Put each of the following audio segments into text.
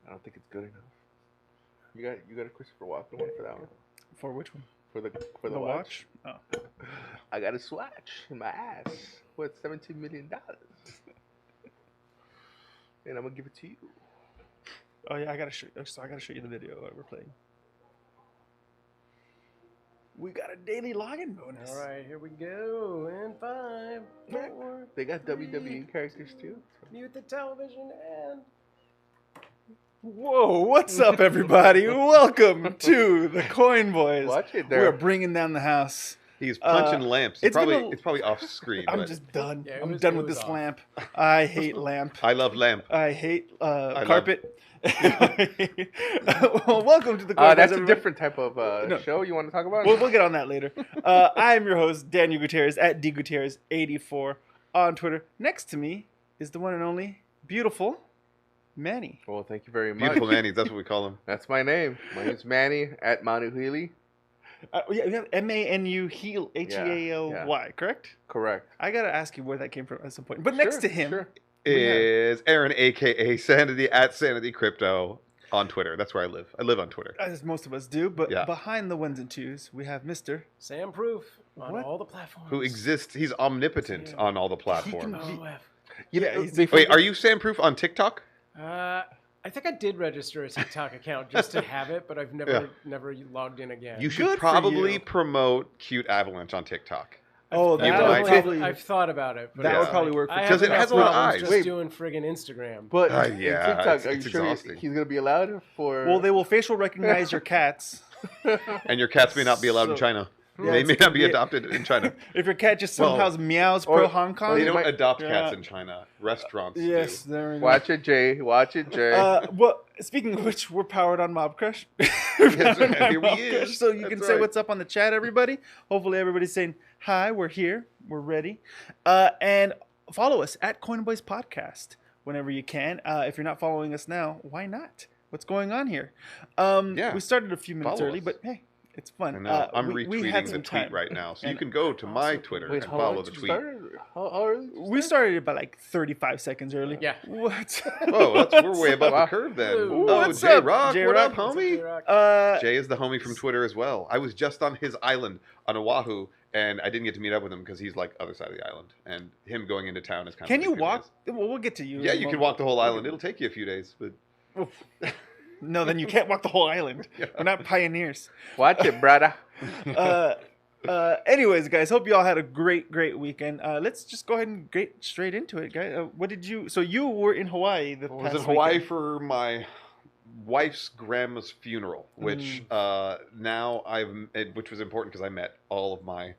I don't think it's good enough. You got a Christopher Walken one for that one. For which one? For the watch? Oh. I got a swatch in my ass worth $17 million, and I'm gonna give it to you. Oh yeah, I gotta show you the video we're playing. We got a daily login bonus. All right, here we go. And 5, 4. They got WWE characters too. Mute the television and. Whoa, what's up, everybody? Welcome to the Coinboys. Watch it there. We're bringing down the house. He's punching lamps. it's probably off screen. I'm but just done. Yeah, I'm it done was with this off. lamp. I hate lamp. I love lamp. I hate love- carpet. Well, welcome to the Coinboys. That's a everybody. different type of No. show. You want to talk about? We'll get on that later. I'm your host, Daniel Gutierrez, at dgutierrez84 on Twitter. Next to me is the one and only beautiful Manny. Well, thank you very much. Beautiful Manny, that's what we call him. That's my name. My name's Manny at Manu Healy. Yeah, we have Manu Heal, Healy, correct? Correct. I gotta ask you where that came from at some point. But next to him, Sure. Is Aaron, aka Sanity at Sanity Crypto on Twitter. That's where I live. I live on Twitter. as most of us do, but Yeah. behind the ones and twos, we have Mr. Sam Proof on What? all the platforms. Who exists? He's omnipotent on all the platforms. Wait, are you Sam Proof on TikTok? I think I did register a TikTok account just to have it, but I've never logged in again. You should Good for probably you. promote Cute Avalanche on TikTok. Oh, You that might. would probably I've thought about it. But that it's would probably like, work for I Because have it has a enough lot of problems eyes. Just Wait. doing friggin' Instagram. But Yeah, in TikTok, are you it's sure exhausting. he's gonna be allowed for? Well, they will facial recognize your cats. And your cats may not be allowed in So- China. Yeah, They it's may gonna not be be- adopted in China. If your cat just Well, somehow meows or- pro Hong Kong. They you don't might- adopt Yeah. cats in China. Restaurants Yes, do. there we go. Watch it, Jay. Watch it, Jay. Well, speaking of which, we're powered on Mobcrush. Yes, here we is. So you can That's say right. what's up on the chat, everybody. Hopefully everybody's saying, hi, we're here, we're ready. And follow us at Coinboys Podcast whenever you can. If you're not following us now, why not? What's going on here? Yeah. We started a few minutes Follow early, us. but hey, it's fun. I know. I'm we retweeting had the some tweet time. right now. So you And can go to my Twitter Wait, and how follow long the did you tweet. start? How early? did you We start? started about like 35 seconds early. Yeah. What? Oh, we're way above the curve then. Ooh. Oh, What's J up, Rock, what J-Rock? up, What's up, homie? J-Rock? Jay is the homie from Twitter as well. I was just on his island on Oahu, and I didn't get to meet up with him because he's like other side of the island, and him going into town is kind of. Can you ridiculous. walk? Well, we'll get to you. Yeah, in a you can moment. walk the whole island. It'll take you a few days, but No, then you can't walk the whole island. We're not pioneers. Watch it, brother. Anyways, guys, hope you all had a great weekend. Let's just go ahead and get straight into it, guys. What did you? So you were in Hawaii the I was past in Hawaii weekend. for my wife's grandma's funeral, which now which was important because I met all of my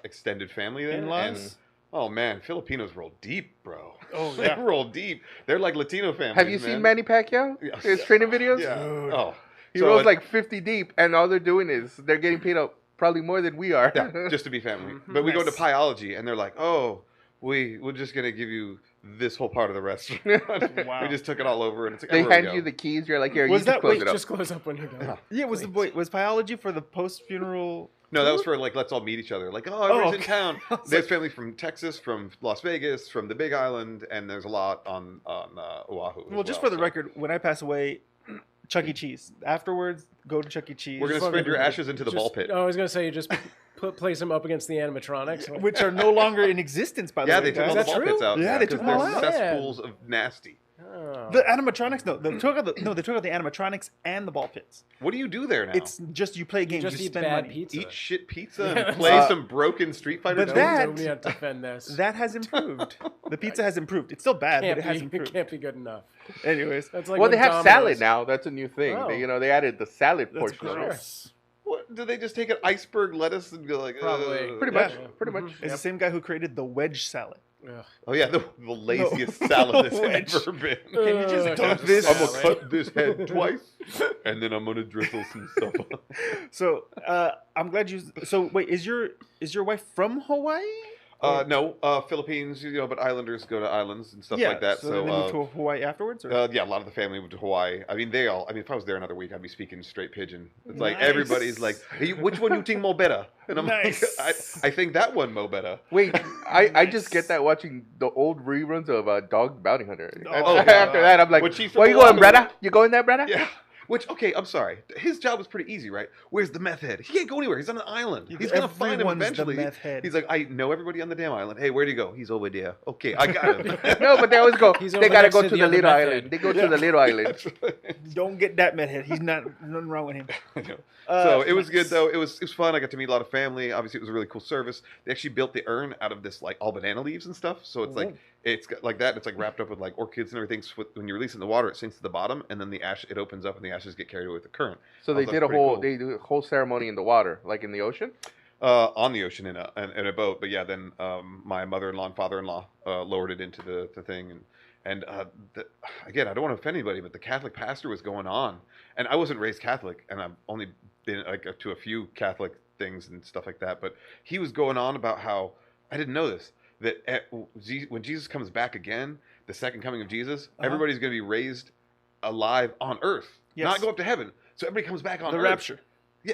extended family there. In-laws? And, oh man, Filipinos roll deep, bro. Oh, They yeah. roll deep. They're like Latino families. Have you seen man. Manny Pacquiao? Yeah. His training videos? Yeah. Dude. Oh, He So rolls it- like 50 deep, and all they're doing is they're getting paid up probably more than we are. yeah, just to be family. But we go to Nice. Pyology, and they're like, "Oh, we're just gonna give you this whole part of the restaurant." Wow. We just took it all over, and it's like, They "Oh, there we hand go." you the keys. You're like, here, Was you that- just close wait, it up. Just close up when you're done. Yeah, was biology for the post funeral? No, that was for like let's all meet each other. Like, oh, everyone's in okay. town. I was There's like- family from Texas, from Las Vegas, from the Big Island, and there's a lot on Oahu. Well, as just for the so record, when I pass away, Chuck E. Cheese. Afterwards, go to Chuck E. Cheese. we're gonna Fuck spread your everybody. ashes into the Just- ball pit. I was gonna say you just place them up against the animatronics. which are no longer in existence, by the Yeah, way. they took guys. all the that ball true? pits out. Yeah, they took because them all they're out. cesspools of nasty. Oh. The animatronics, no, they took out the animatronics and the ball pits. What do you do there now? It's just you play games, just you eat spend bad money. pizza. Eat shit pizza Yeah. and play some broken Street Fighter. but games? that- Nobody had to defend this. That has improved. The pizza has improved. It's still bad, but can't it has be, improved. can't be good enough. Anyways, That's like Well, they when have Domino's- salad now. That's a new thing. Oh. They added the salad that's portion of it. gross. What, do they just take an iceberg lettuce and go like, Probably. Pretty Yeah. much. Pretty much. It's the same guy who created the wedge salad. Ugh. Oh yeah, the laziest salad that's Wedge. ever been. Can you just Ugh, dump just this? I'm gonna salad. cut this head twice, and then I'm gonna drizzle some stuff on. So I'm glad you. So wait, is your wife from Hawaii? No, Philippines, but islanders go to islands and stuff yeah, like that. So, then they moved to Hawaii afterwards? Or? Yeah, a lot of the family moved to Hawaii. I mean, if I was there another week, I'd be speaking straight pidgin. It's like Nice. everybody's like, hey, which one you think more better? And I'm Nice. like, I think that one more better. Wait, I just get that watching the old reruns of Dog Bounty Hunter. Oh, After that, I'm like, When she's where you from going, Oahu- brother? You going there, brother? Yeah. Which, okay, I'm sorry. His job was pretty easy, right? Where's the meth head? He can't go anywhere. He's on an island. He's going to find him Everyone's the eventually. meth head. He's like, I know everybody on the damn island. Hey, where'd he go? He's over there. Okay, I got him. No, but they always go. He's They over gotta next go to to the the other little meth island. head. They go to the little island. Don't get that meth head. He's nothing wrong with him. So it was Nice. good though. It was fun. I got to meet a lot of family. Obviously, it was a really cool service. They actually built the urn out of this like all banana leaves and stuff. So it's like it's got like that. And it's like wrapped up with like orchids and everything. So when you release it in the water, it sinks to the bottom, and then the ash it opens up, and the ashes get carried away with the current. So they That's did a pretty whole cool. they do a whole ceremony in the water, like in the ocean. On the ocean in a boat. But yeah, then my mother-in-law and father-in-law lowered it into the thing, and again, I don't want to offend anybody, but the Catholic pastor was going on, and I wasn't raised Catholic, and I've only been like to a few Catholic things and stuff like that, but he was going on about how I didn't know this that when Jesus comes back again, the second coming of Jesus, everybody's going to be raised alive on earth, Yes. not go up to heaven. So everybody comes back on The earth. rapture.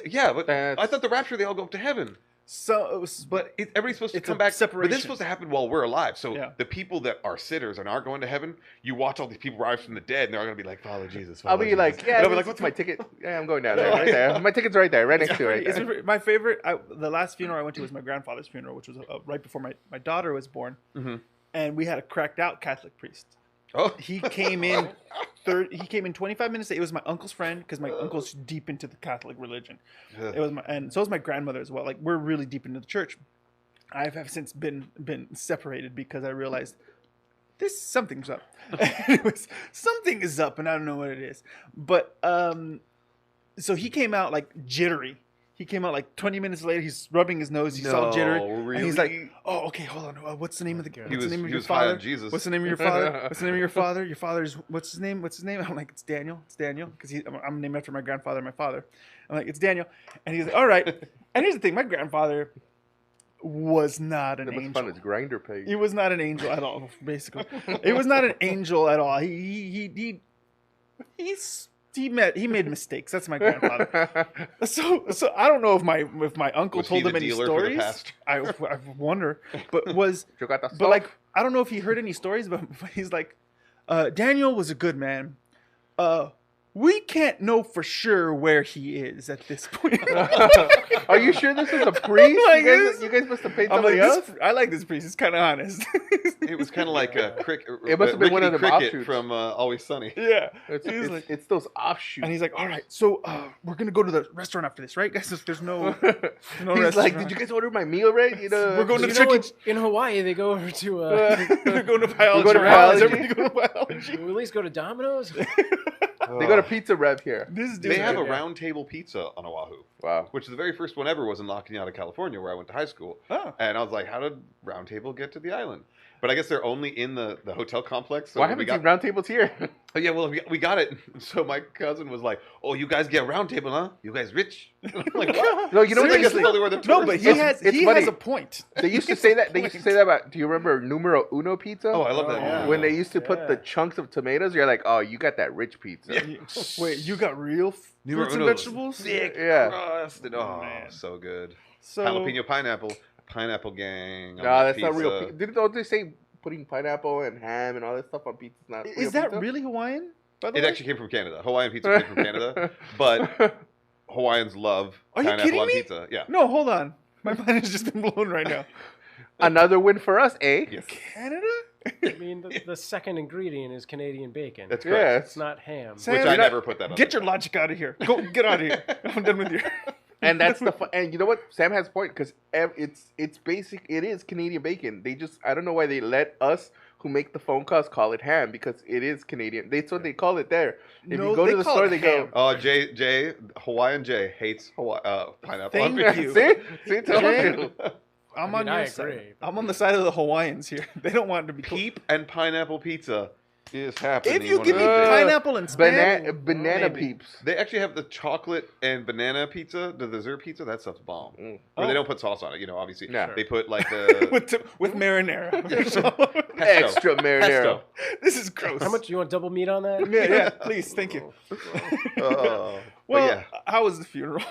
Yeah, but That's- I thought the rapture they all go up to heaven. So it was, But everybody's supposed to It's come a back. But separation. this is supposed to happen while we're alive. So Yeah. the people that are sinners and aren't going to heaven, you watch all these people rise from the dead, and they're all going to be like, "Follow Jesus." I'll Follow be Jesus." like, yeah, And I'll be like, like, what's my ticket? Yeah, I'm going down there, right there. My ticket's right there, right next to it. Right It's there. my favorite. The last funeral I went to was my grandfather's funeral, which was right before my daughter was born, Mhm. and we had a cracked out Catholic priest. Oh, He came in. He came in 25 minutes late. It was my uncle's friend because my uncle's deep into the Catholic religion. Ugh. It was and so is my grandmother as well. Like we're really deep into the church. I have since been separated because I realized something's up. Anyways, something is up, and I don't know what it is. But so he came out like jittery. He came out like 20 minutes later. He's rubbing his nose. He's all jittery, and he's like, really? "Oh, okay, hold on. What's the name of the? He What's was- the name of he your was high on father? Jesus. What's the name of your father? What's the name of your father? Your father's what's his name? What's his name? I'm like, it's Daniel. It's Daniel because I'm named after my grandfather and my father. I'm like, it's Daniel, and he's like, all right. And here's the thing: my grandfather was not an That must angel. fun his grinder page. He was not an angel at all. Basically, he was not an angel at all. He made mistakes. That's my grandfather. So I don't know if my uncle Was he told him the any dealer for the stories. past? I wonder, but You got the but stuff? like I don't know if he heard any stories, but he's like, Daniel was a good man. We can't know for sure where he is at this point. Are you sure this is a priest? Like, You guys must have paid I'm somebody like, else. I like this priest. He's kind of honest. It was kind of like a It must have been one of them cricket offshoots. from Always Sunny. Yeah. It's those offshoots. And he's like, all right, so we're gonna go to the restaurant after this, right, guys? There's no He's restaurant. like, did you guys order my meal right? We're going to You the know, chicken. in Hawaii, they go over to. We're going to biology. We're going to right? biology. Everybody go to biology. we at least go to Domino's. They got a pizza rev here. This dude. They have a Yeah. round table pizza on Oahu, Wow. which the very first one ever was in La Cañada, California, where I went to high school. Oh. And I was like, how did Round Table get to the island? But I guess they're only in the hotel complex. So Why when haven't we you got, seen round tables here? Oh, yeah, well, we got it. So my cousin was like, oh, you guys get Round Table, huh? You guys rich? I'm like, what? No, you know what I they guess used to, totally where the No, but tourists he are. has funny. a point. they used to say that. They used to say that about. Do you remember numero uno pizza? Oh, I love that. yeah. When they used to put Yeah. the chunks of tomatoes, you're like, oh, you got that rich pizza. Wait, you got real Numero fruits and uno. vegetables? Thick Yeah. crust. Oh, Man. so good. So Jalapeno pineapple gang. on No, the that's not real. pizza. Don't they say putting pineapple and ham and all that stuff on pizza? Is not real is that pizza? really Hawaiian? By the It way? actually came from Canada. Hawaiian pizza came from Canada, but Hawaiians love Are you pineapple kidding on me? pizza. Yeah. No, hold on. My mind has just been blown right now. Another win for us, eh? Yes. Canada? I mean, the second ingredient is Canadian bacon. That's Yeah. correct. It's not ham. Sam, Which you're I not- never put that on. Get your logic out of here. Get out of here. I'm done with you. And that's the and you know what? Sam has a point because it's basic. It is Canadian bacon. They just I don't know why they let us who make the phone calls call it ham because it is Canadian. That's what they call it there. If No, you go they to the call store, it they ham. go. Oh, Hawaiian Jay hates pineapple on Thank pizza. you. See, told Jay? you. I'm I on mean, your I side. agree. I'm on the side of the Hawaiians here. They don't want it to be Peep and pineapple pizza is happening. If you one give of me these days. pineapple and Banana, spam, banana maybe. peeps. They actually have the chocolate and banana pizza, the dessert pizza. That stuff's bomb. Mm. Where they Oh. don't put sauce on it. Obviously. Yeah. They put like the with marinara. pesto. Extra marinara. Pesto. This is gross. How much you want double meat on that? Yeah, please, thank you. Oh. Well, But yeah. how was the funeral?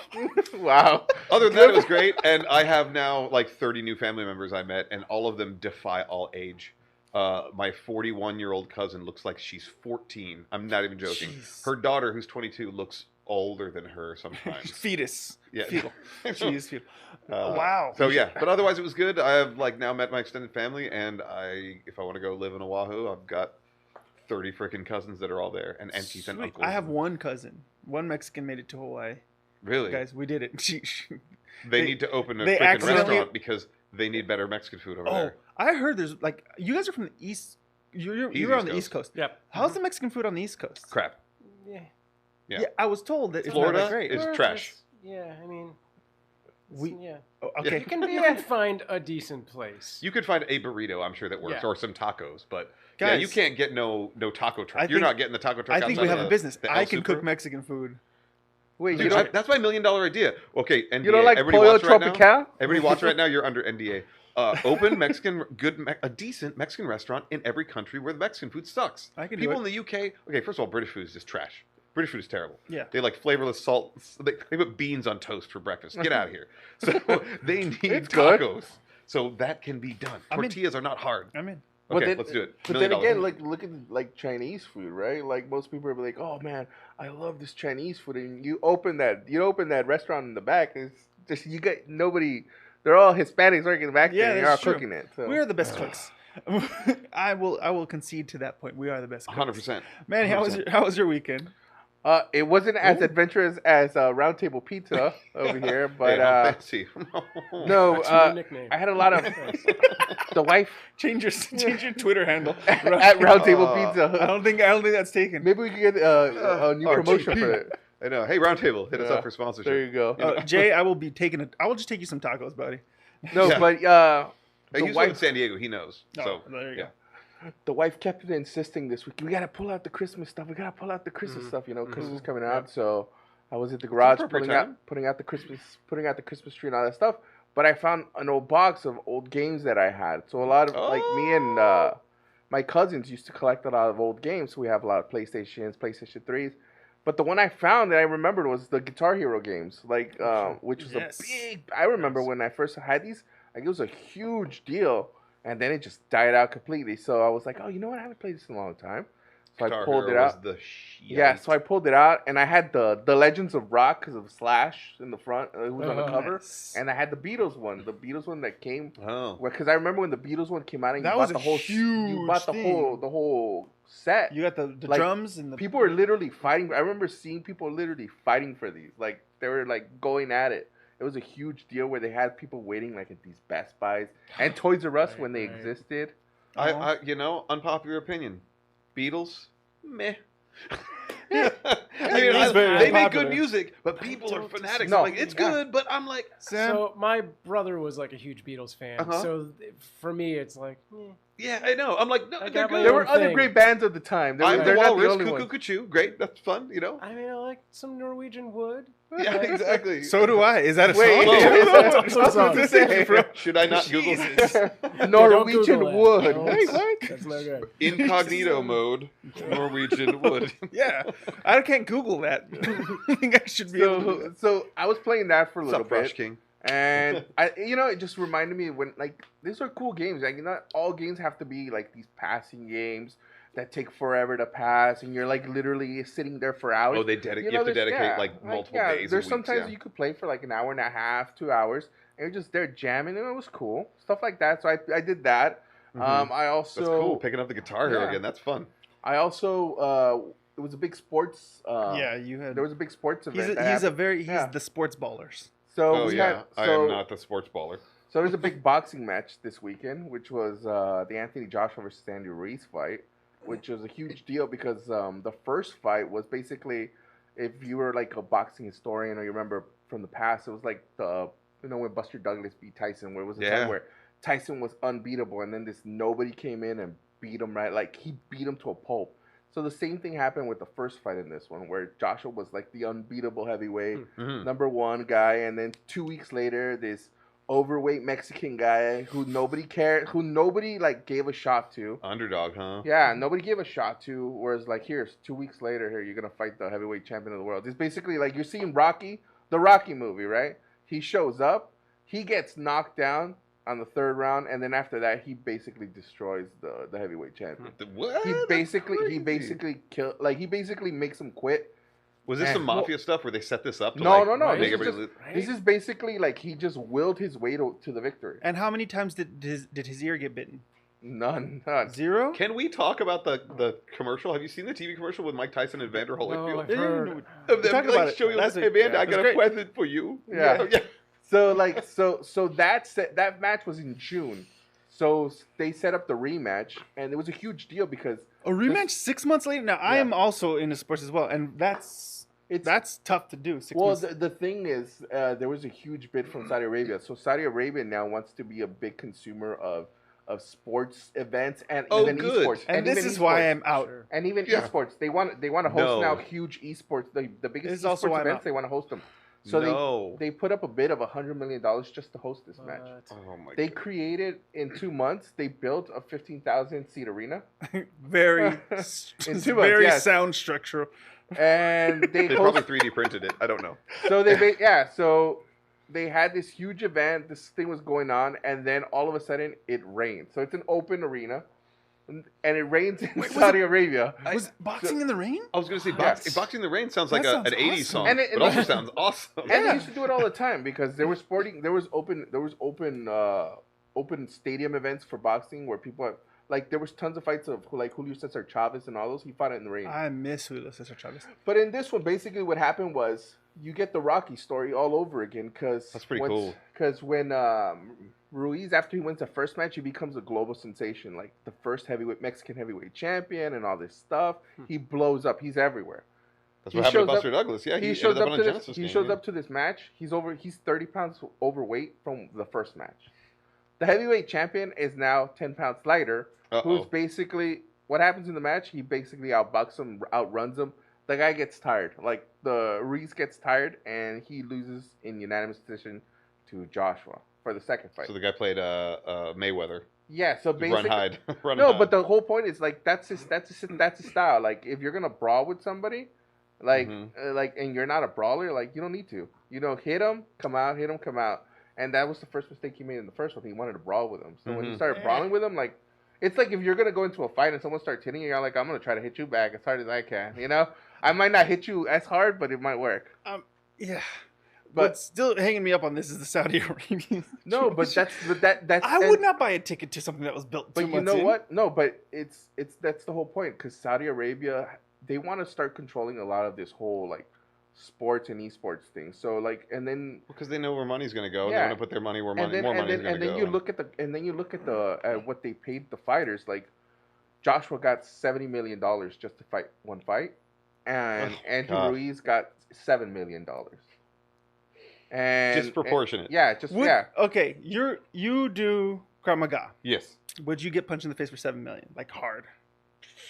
Wow. Other than that, it was great, and I have now like 30 new family members I met, and all of them defy all age. My 41-year-old cousin looks like she's 14. I'm not even joking. Jeez. Her daughter, who's 22, looks older than her sometimes. Fetus. Yeah. Fetal. She is fetal. Wow. So yeah, but otherwise it was good. I have like now met my extended family, and if I want to go live in Oahu, I've got 30 freaking cousins that are all there, and aunties and Sweet. uncles. I have one cousin. One Mexican made it to Hawaii. Really? Guys, we did it. They need to open a they freaking accidentally- restaurant because they need better Mexican food over Oh, there. I heard there's like you guys are from the east. You're on the East Coast. Yep. How's the Mexican food on the East Coast? Crap. Yeah. Yeah. Yeah, I was told that it's Florida not that great. is Well, trash. Yeah, I mean, We- yeah. Oh, okay. You can find a decent place. You could find a burrito, I'm sure that works, Yeah. or some tacos, but yeah, Guys, you can't get no taco truck. I You're think- not getting the taco truck. I think outside we have of a business. the I El can Super. cook Mexican food. Wait, Dude, you don't, that's my $1 million idea. Okay, NDA. you don't like Everybody Pollo watch right now. Tropical? Everybody watch right now. You're under NDA. Open Mexican, a decent Mexican restaurant in every country where the Mexican food sucks. I can do People it. in the UK. Okay, first of all, British food is just trash. British food is terrible. Yeah. They like flavorless salt. They put beans on toast for breakfast. Get out of here. So they need It's good. tacos. So that can be done. I'm in. Tortillas are not hard. I'm in. Okay, then, let's do it. But $1 then million. again, like look at like Chinese food, right? Like most people are like, "Oh man, I love this Chinese food," and you open that restaurant in the back. It's just you get nobody. They're all Hispanics working back Yeah, there. And you're all that's true. cooking it. So. We are the best cooks. I will concede to that point. We are the best cooks. 100%. Manny, how was your weekend? It wasn't as Ooh. adventurous as Round Table Pizza over here, but Hey, how fancy. no, That's your nickname. I had a lot of the wife Change your Twitter handle. at Round Table Oh. Pizza. I don't think that's taken. Maybe we could get a new Oh, promotion GP. for it. I know. Hey, Roundtable, hit us Yeah. up for sponsorship. There you go. Jay, I will just take you some tacos, buddy. No, Yeah. but Hey, the he's wife- in San Diego. He knows. Oh, So there you yeah. go. the wife kept insisting this week, we gotta pull out the Christmas stuff. We gotta pull out the Christmas stuff. You know, Christmas is coming out. So I was at the garage appropriate putting out the Christmas tree and all that stuff. But I found an old box of old games that I had. So a lot of like me and my cousins used to collect a lot of old games. So we have a lot of PlayStations, PlayStation 3s. But the one I found that I remembered was the Guitar Hero games, like which was Yes. a big. I remember when I first had these, like it was a huge deal, and then it just died out completely. So I was like, oh, you know what? I haven't played this in a long time. So Guitar I pulled Hero it was out. the shit. Yeah, so I pulled it out, and I had the Legends of Rock because of Slash in the front, who was on the Oh, cover, nice. and I had the Beatles one that came. Oh. Because I remember when the Beatles one came out, and That you was bought a the whole huge you bought the thing. whole set. You got the Like, drums and the People were literally fighting. I remember seeing people literally fighting for these. Like they were like going at it. It was a huge deal where they had people waiting like at these Best Buys and Toys R Us Right, when they right. existed. I unpopular opinion. Beatles, meh. It I is very they make unpopular. good music, but people are fanatics. No, I'm like, it's yeah. good, but I'm like, Sam. So my brother was like a huge Beatles fan. Uh-huh. So for me, it's like, yeah, I know. I'm like, no, I they're got my good. There were own other thing. great bands at the time. I'm They're the not the Walrus, only Cuckoo ones. Cuckoo. Great, that's fun, you know? I mean, I like some Norwegian wood. Yeah, exactly. So do I. Is that a Wait, song? I was about to say, Should I not Google Jesus. this? Norwegian Google wood. that. Wait, what? That's no good. Incognito mode, Norwegian wood. Yeah, I can't Google that. I think I should be able to. So I was playing that for a What's little up, Brush bit, King? and it just reminded me when like these are cool games. Like not all games have to be like these passing games that take forever to pass, and you're like literally sitting there for hours. Oh, they you have to there's- dedicate like multiple days. There's and weeks, sometimes yeah. you could play for like an hour and a half, 2 hours, and you're just there jamming, and it was cool, stuff like that. So I did that. Mhm. I also That's cool. Picking up the Guitar Hero Yeah. again. That's fun. I also it was a big sports. Yeah, you had. There was a big sports event. He's that happened. he's Yeah. the sports ballers. So Oh we yeah, had, I so, am not the sports baller. So there was a big boxing match this weekend, which was the Anthony Joshua versus Andy Ruiz fight, which was a huge deal because the first fight was basically, if you were like a boxing historian or you remember from the past, it was like when Buster Douglas beat Tyson, where it was a Yeah. time where Tyson was unbeatable, and then this nobody came in and beat him right. Like he beat him to a pulp. So the same thing happened with the first fight in this one, where Joshua was like the unbeatable heavyweight, #1 guy, and then 2 weeks later, this overweight Mexican guy who nobody cared, who nobody like gave a shot to. Underdog, huh? Yeah, nobody gave a shot to. Whereas like here's 2 weeks later, here you're gonna fight the heavyweight champion of the world. It's basically like you're seeing Rocky, the Rocky movie, right? He shows up, he gets knocked down on the 3rd round, and then after that, he basically destroys the heavyweight champion. What? He basically kill, like he basically makes him quit. Was this some mafia stuff where they set this up? To No, like, no, no. make This is, everybody just, this is basically like he just willed his way to the victory. And how many times did his ear get bitten? None. 0? Can we talk about the commercial? Have you seen the TV commercial with Mike Tyson and Vander No, Holyfield? I've heard. Of them, talked like, about it showing last like, week. hey, Vander, Yeah, I it was got a great. present for you. Yeah. yeah. So like so that match was in June. So they set up the rematch, and it was a huge deal because A rematch 6 months later? Now, I am also into sports as well, and that's tough to do. 6 well, months. the thing is, there was a huge bid from Saudi Arabia. So Saudi Arabia now wants to be a big consumer of sports events and even good. esports. And this even is why esports. I'm out. Sure. And even Yeah. esports, they want to host now No. huge esports, the biggest This is also why esports I'm events. out. They want to host them. So No. they put up a bid of $100 million just to host this match. But Oh my They god. created in 2 months. They built a 15,000 seat arena, Very, In 2 months, very yes. sound structural. and they They probably 3D printed it. I don't know. so so they had this huge event. This thing was going on, and then all of a sudden it rained. So it's an open arena, and it rains in was Saudi Arabia. Was boxing in the rain? I was going to say, Yes. Boxing in the Rain sounds like That an sounds 80s awesome. song, And it but also was- sounds awesome. And they used to do it all the time because there was open stadium events for boxing where people like there was tons of fights of like Julio Cesar Chavez and all those. He fought it in the rain. I miss Julio Cesar Chavez. But in this one, basically what happened was you get the Rocky story all over again because That's pretty cool. Because when Ruiz, after he wins the first match, he becomes a global sensation, like the first Mexican heavyweight champion and all this stuff. He blows up. He's everywhere. That's He what happened to shows Buster Douglas. Yeah, He shows ended up on to a this. Genesis He game, shows yeah. up to this match. He's 30 pounds overweight from the first match. The heavyweight champion is now 10 pounds lighter. Who's basically what happens in the match? He basically outbucks him, outruns him. The guy gets tired. Like the Reese gets tired, and he loses in unanimous decision to Joshua for the second fight. So the guy played Mayweather. Yeah. So Run basically, hide. Run no, hide. but the whole point is like that's his style. Like if you're gonna brawl with somebody, like and you're not a brawler, like you don't need to. Hit him, come out, hit him, come out. And that was the first mistake he made in the first one. He wanted to brawl with him. So when he started brawling with him, like it's like if you're gonna go into a fight and someone starts hitting you, you're like, I'm gonna try to hit you back as hard as I can. I might not hit you as hard, but it might work. Yeah. But But still hanging me up on this is the Saudi Arabian. no, but that's I would not buy a ticket to something that was built 2 But you months know in. what? No, but it's that's the whole point because Saudi Arabia, they want to start controlling a lot of this whole like sports and esports thing. So like, and then Because they know where money's going to go. Yeah. They want to put their money where more money's going to go. and then you look at what they paid the fighters. Like Joshua got $70 million just to fight one fight, and Andrew God. Ruiz got $7 million. And Disproportionate. Okay, you do Krav Maga. Yes. Would you get punched in the face for $7 million? Like hard.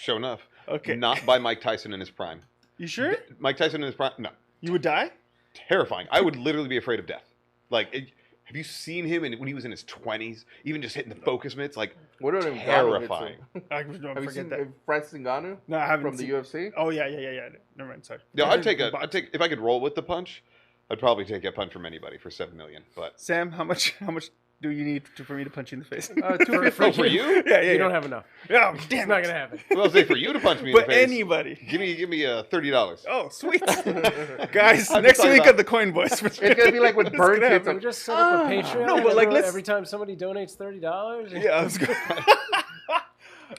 Show enough. Okay. Not by Mike Tyson in his prime. You sure? Mike Tyson in his prime? No. You would die? Terrifying. I would literally be afraid of death. Like, have you seen him when he was in his 20s? Even just hitting the focus mitts? Like, what about terrifying. I don't Have you forget seen that. Francis Ngannou No, I haven't from seen the UFC? Oh yeah. Never mind. Sorry. No, I'd take if I could roll with the punch, I'd probably take a punch from anybody for $7 million. But Sam, how much do you need for me to punch you in the face? for you? Yeah. you don't have enough. Yeah, It's damn not it. gonna happen. Well, I'll say for you to punch me in the But face. anybody. Give me $30. Oh, sweet. Guys, I'm next talking week about- at the Coinboys. It's gonna be like when It's Burns gonna hits Can him. we just set up a Patreon? No, but, like, let's- every time somebody donates $30. Yeah, I was going.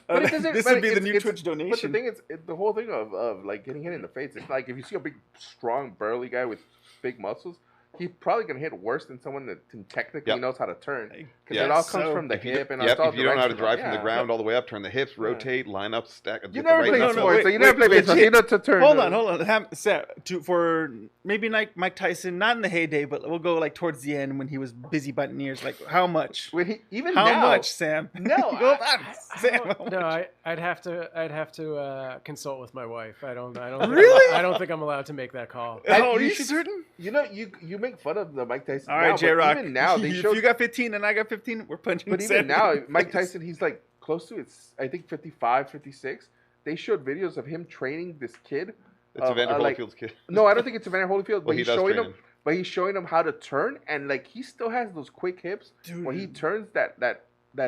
But it doesn't- This but would be the it's- new it's- Twitch donation. But the thing is, the whole thing of like getting hit in the face, it's like if you see a big, strong, burly guy with big muscles, he's probably gonna hit worse than someone that technically knows how to turn. Because Yeah, it all comes so from the If you, hip and yep, all if you don't know how to directions. drive from the Yeah. ground all the way up, turn the hips, rotate, line up, stack. You get the never right played nuts. sports, so you wait, never played baseball. So you know to turn. Hold on. Sam, for maybe Mike Tyson, not in the heyday, but we'll go like towards the end when he was busy butting ears. Like how much? Even How now, much, Sam? No, Go I- on, Sam. how No, much? I'd have to consult with my wife. I don't Really? I don't think I'm allowed to make that call. Oh, are you you should- certain? You know, you make fun of the Mike Tyson. All right, now, J but Rock. Even now, they if showed. you got 15 and I got 15, we're punching. But Sam even now, in the Mike face. Tyson, he's like close to it's. I think 55, 56. They showed videos of him training this kid. It's Evander like- Holyfield's kid. No, I don't think it's Evander Holyfield, but Well, he he's does showing train him. him. But he's showing him how to turn, and like he still has those quick hips. Dude. When he turns that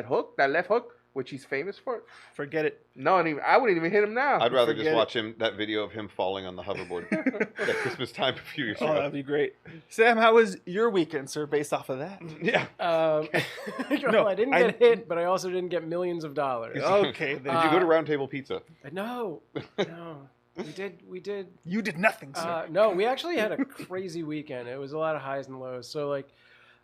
hook, that left hook, which he's famous for. Forget it. No, and I wouldn't even hit him now. I'd rather Forget just it. watch that video of him falling on the hoverboard at Christmas time a few years Oh, ago. that'd be great. Sam, how was your weekend, sir? Based off of that. Yeah. Well, I didn't get hit, but I also didn't get millions of dollars. Okay, then Did you go to Round Table Pizza? No. We did. you did nothing, sir. No, we actually had a crazy weekend. It was a lot of highs and lows. So like,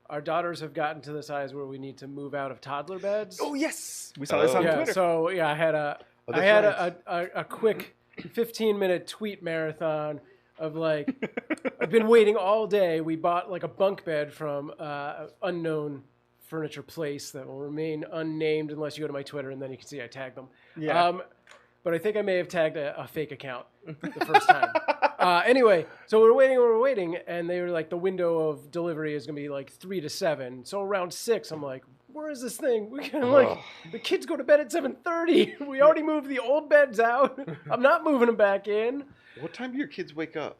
our daughters have gotten to the size where we need to move out of toddler beds. Oh yes, we saw this on yeah. Twitter. So yeah, I had that's a quick 15-minute tweet marathon of like, I've been waiting all day. We bought like a bunk bed from unknown furniture place that will remain unnamed unless you go to my Twitter, and then you can see I tagged them. Yeah. But I think I may have tagged a fake account the first time. Anyway, so we're waiting, and they were like, the window of delivery is gonna be like 3 to 7. So around 6, I'm like, where is this thing? We can like, the kids go to bed at 7:30. We already moved the old beds out. I'm not moving them back in. What time do your kids wake up?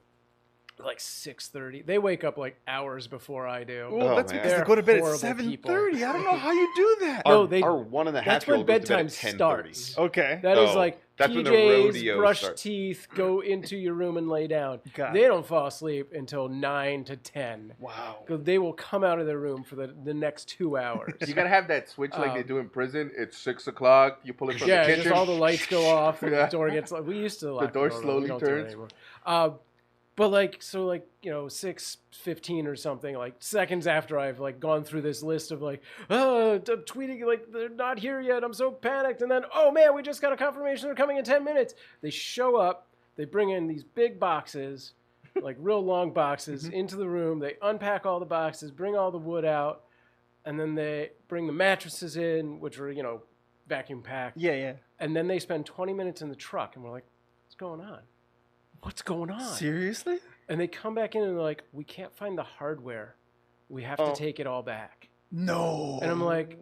Like 6:30. They wake up like hours before I do. Well, Oh, that's man. because they They're go to bed at horrible 7:30. I don't know how you do that. No, Our, they- our 1.5-year-old That's when goes to bed bedtime at 10:30. starts. Okay. That is Oh, like that's when the PJs, rodeo brush starts. teeth, go into your room and lay down. Got They it. don't fall asleep until 9 to 10. Wow. Because they will come out of their room for the next 2 hours. You gotta have that switch like they do in prison. It's 6 o'clock. You pull it from Yeah, the kitchen. just all the lights go off and Yeah. the door gets locked. We used to lock door but slowly we don't do it turns. anymore. But like, so like, 6:15 or something, like seconds after I've like gone through this list of like, tweeting like they're not here yet. I'm so panicked. And then, oh man, we just got a confirmation they're coming in 10 minutes. They show up. They bring in these big boxes, like real long boxes into the room. They unpack all the boxes, bring all the wood out, and then they bring the mattresses in, which were, vacuum packed. Yeah. And then they spend 20 minutes in the truck, and we're like, what's going on? What's going on? Seriously? And they come back in and they're like, we can't find the hardware. We have to take it all back. No. And I'm like,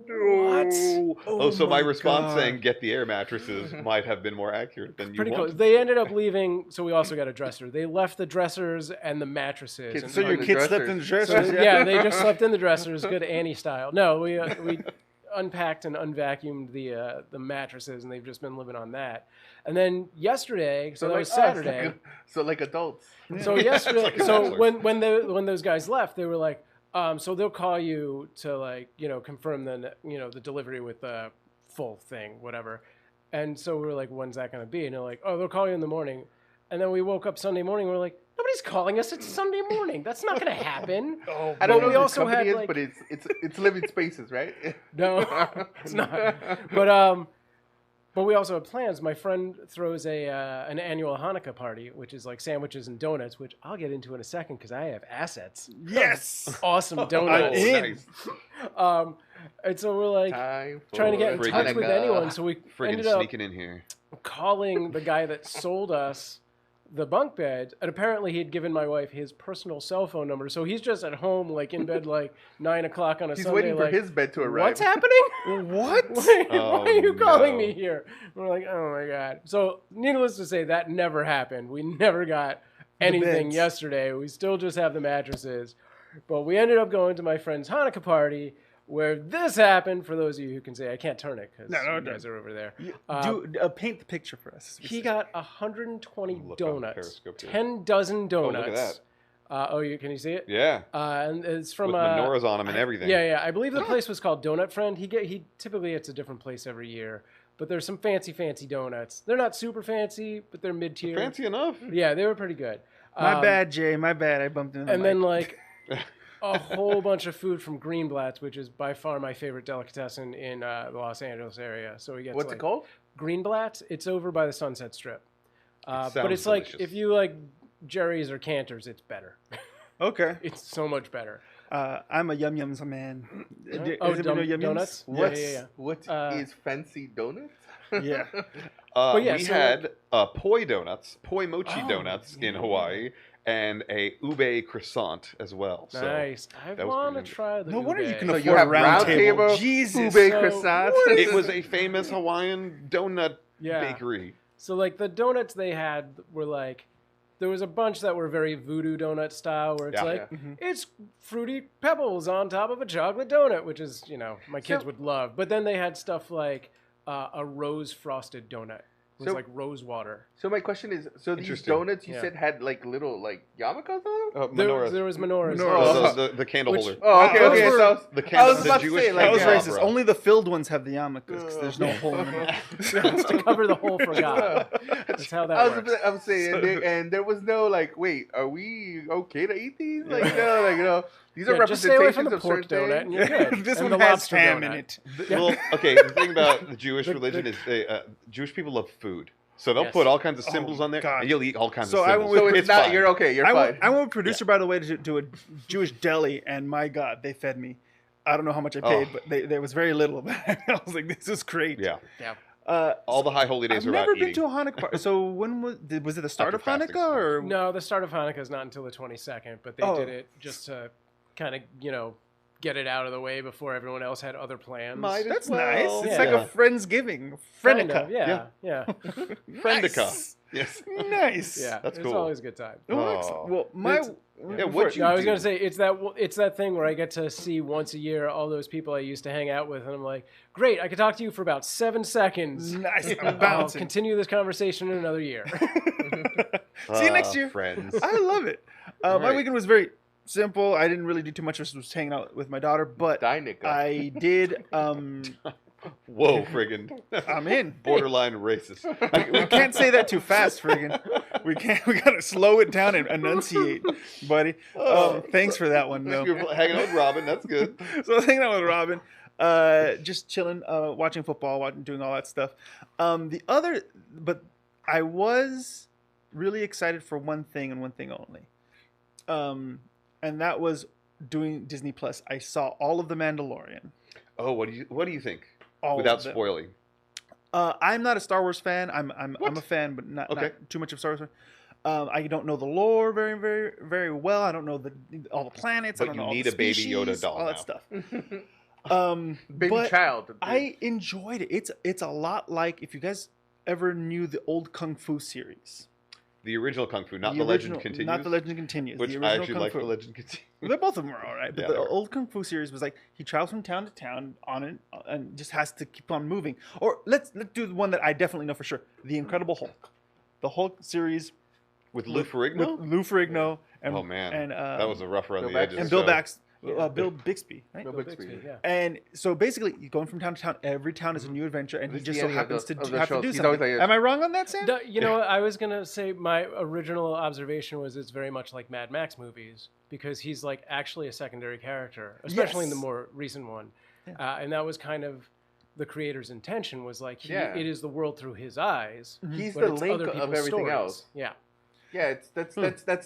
what? Oh, so my response God. saying get the air mattresses might have been more accurate than you Pretty wanted. close. They ended up leaving, so we also got a dresser. They left the dressers and the mattresses. Kids And So your the kids slept dressers. in the so, dressers? yeah, they just slept in the dressers, good Annie style. No, we unpacked and unvacuumed the mattresses, and they've just been living on that. And then yesterday, so that like was us. Saturday. So like adults. So yesterday, like a so bachelor's. when those guys left, they were like, so they'll call you to like, confirm the delivery with the full thing, whatever. And so we were like, when's that going to be? And they're like, oh, they'll call you in the morning. And then we woke up Sunday morning. We're like, nobody's calling us. It's Sunday morning. That's not going to happen. Oh, I don't know we what also this company had, is, like- but it's living spaces, right? No, it's not. But we also have plans. My friend throws an annual Hanukkah party, which is like sandwiches and donuts, which I'll get into in a second because I have assets. yes. Awesome I'm donuts. in. Nice. And so we're like Time trying to get in for touch with Hanukkah. anyone. So we Friggin' ended up sneaking in here. calling the guy that sold us the bunk bed, and apparently he had given my wife his personal cell phone number. So he's just at home, like in bed, like 9 o'clock on a He's Sunday. waiting for like, his bed to arrive. what's happening? What? Why Oh, are you calling no. me here? We're like, oh my god. So needless to say, that never happened. We never got anything beds. yesterday. We still just have the mattresses. But we ended up going to my friend's Hanukkah party where this happened. For those of you who can say I can't turn it because No, you guys are over there. Paint the picture for us. He got 120 Look on donuts, Periscope here. 10 dozen donuts. look at that. Can you see it? Yeah. And it's from With menorahs on them and everything. Yeah. I believe the place was called Donut Friend. He typically gets a different place every year, but there's some fancy donuts. They're not super fancy, but they're mid-tier. Fancy enough. Yeah, they were pretty good. My bad, Jay. My bad. I bumped into the And mic. then like a whole bunch of food from Greenblatt's, which is by far my favorite delicatessen in the Los Angeles area. So we get What's it called? Greenblatt's. It's over by the Sunset Strip. But sounds it's like delicious. if you like Jerry's or Cantor's, it's better. Okay. It's so much better. I'm a Yum Yums man. Oh, Does anybody know Yum Yums? donuts? Yes. What is fancy donuts? Yeah. But yeah, we so, had poi donuts, poi mochi Oh, donuts in yeah. Hawaii, and a ube croissant as well. So Nice. I that was want to pretty try the No wonder you ube. can So afford you have a round round table. table, Jesus. ube So- croissant. it was a famous Hawaiian donut Yeah. bakery. So like the donuts they had were like, there was a bunch that were very voodoo donut style, where it's Yeah. like Yeah. it's fruity pebbles on top of a chocolate donut, which is my kids So- would love. But then they had stuff like a rose frosted donut. It was So- like rose water. So my question is, so these Interesting. donuts you Yeah. said had like little like yarmulkes on them? Menorahs. There was menorahs. Menorahs. The candle Which- holder. Oh, okay, Those okay. were- So I was, The I candle, was the about to Jewish say, like, That was yeah. racist. candelabra. Only the filled ones have the yarmulkes because there's no hole in them. It's to cover the hole for God. That's how that works. I was saying, and there was no like, wait, are we okay to eat these? Like, no, like, these are Yeah, just stay away representations from the of pork certain donut, and you're good. This And one the has lobster ham donut. in it. Well, okay. The thing about the Jewish The- religion is Jewish people love food, so they'll Yes. put all kinds of symbols Oh, on there, God. and you'll eat all kinds So of I symbols. went So with- it's not. fine. You're okay. You're I fine. went with producer, by the way, to a Jewish deli, and my God, they fed me. I don't know how much I paid, Oh. but there was very little. I was like, this is great. Yeah, Yeah. all the high holy days I've are never about been eating. to a Hanukkah party. So when was it the start After of fasting, Hanukkah or No, the start of Hanukkah is not until the 22nd, but they Oh. did it just to kind of, get it out of the way before everyone else had other plans. Might as That's well. nice. It's Yeah. like a Friendsgiving. Kind Friendica. of, yeah. Friendica. Nice. Yes. Nice. Yeah, That's it's cool. always a good time. Oh, excellent. Oh. Well, my It's- Yeah, what'd you No, I was do? gonna say it's that thing where I get to see once a year all those people I used to hang out with, and I'm like, great, I could talk to you for about 7 seconds. nice. I'm I'll bouncing. continue this conversation in another year. See you next year. Friends. I love it. My Right. weekend was very simple. I didn't really do too much. I was hanging out with my daughter, but Dinica. I did. Whoa, friggin'. I'm in. Borderline racist. We can't say that too fast, friggin'. We can't. We gotta slow it down and enunciate, buddy. Thanks for that one, though. You're hanging out with Robin. That's good. So I was hanging out with Robin, just chilling, watching football, doing all that stuff. But I was really excited for one thing and one thing only, and that was doing Disney Plus. I saw all of The Mandalorian. Oh, what do you think? All Without of them. spoiling. I'm not a Star Wars fan. I'm What? a fan, but not Okay. too much of Star Wars. I don't know the lore very, very, very well. I don't know all the planets. I But don't you know all need the a Baby Yoda species, doll all that now. stuff. Baby but child. I enjoyed it. It's a lot like if you guys ever knew the old Kung Fu series. The original Kung Fu, not The the Legend original- Continues. Not the Legend Continues. Which the I original actually Kung like Fu. the Legend Continues. They're both of them are all right, but Yeah, the they're all old Kung Fu series was like he travels from town to town on it and just has to keep on moving. Or let's do the one that I definitely know for sure: The Incredible Hulk. The Hulk series With Lou Ferrigno? with Lou Ferrigno and Oh, man. and That was a rough around Bill the edges. and Bill so- Bax, Yeah. Bill Bixby, right? Bill Bill Bixby. Bixby, yeah. And so basically, you're going from town to town. Every town is a new adventure, and he It's just the so ending of happens the- to of the have to shows. do He's something. always like- Am I wrong on that, Sam? I was gonna say my original observation was it's very much like Mad Max movies because he's like actually a secondary character, especially in the Yes. more recent one, Yeah. and that was kind of the creator's intention was like Yeah. it is the world through his eyes. He's but the it's link other of people's everything stories. else. Yeah, Yeah, that's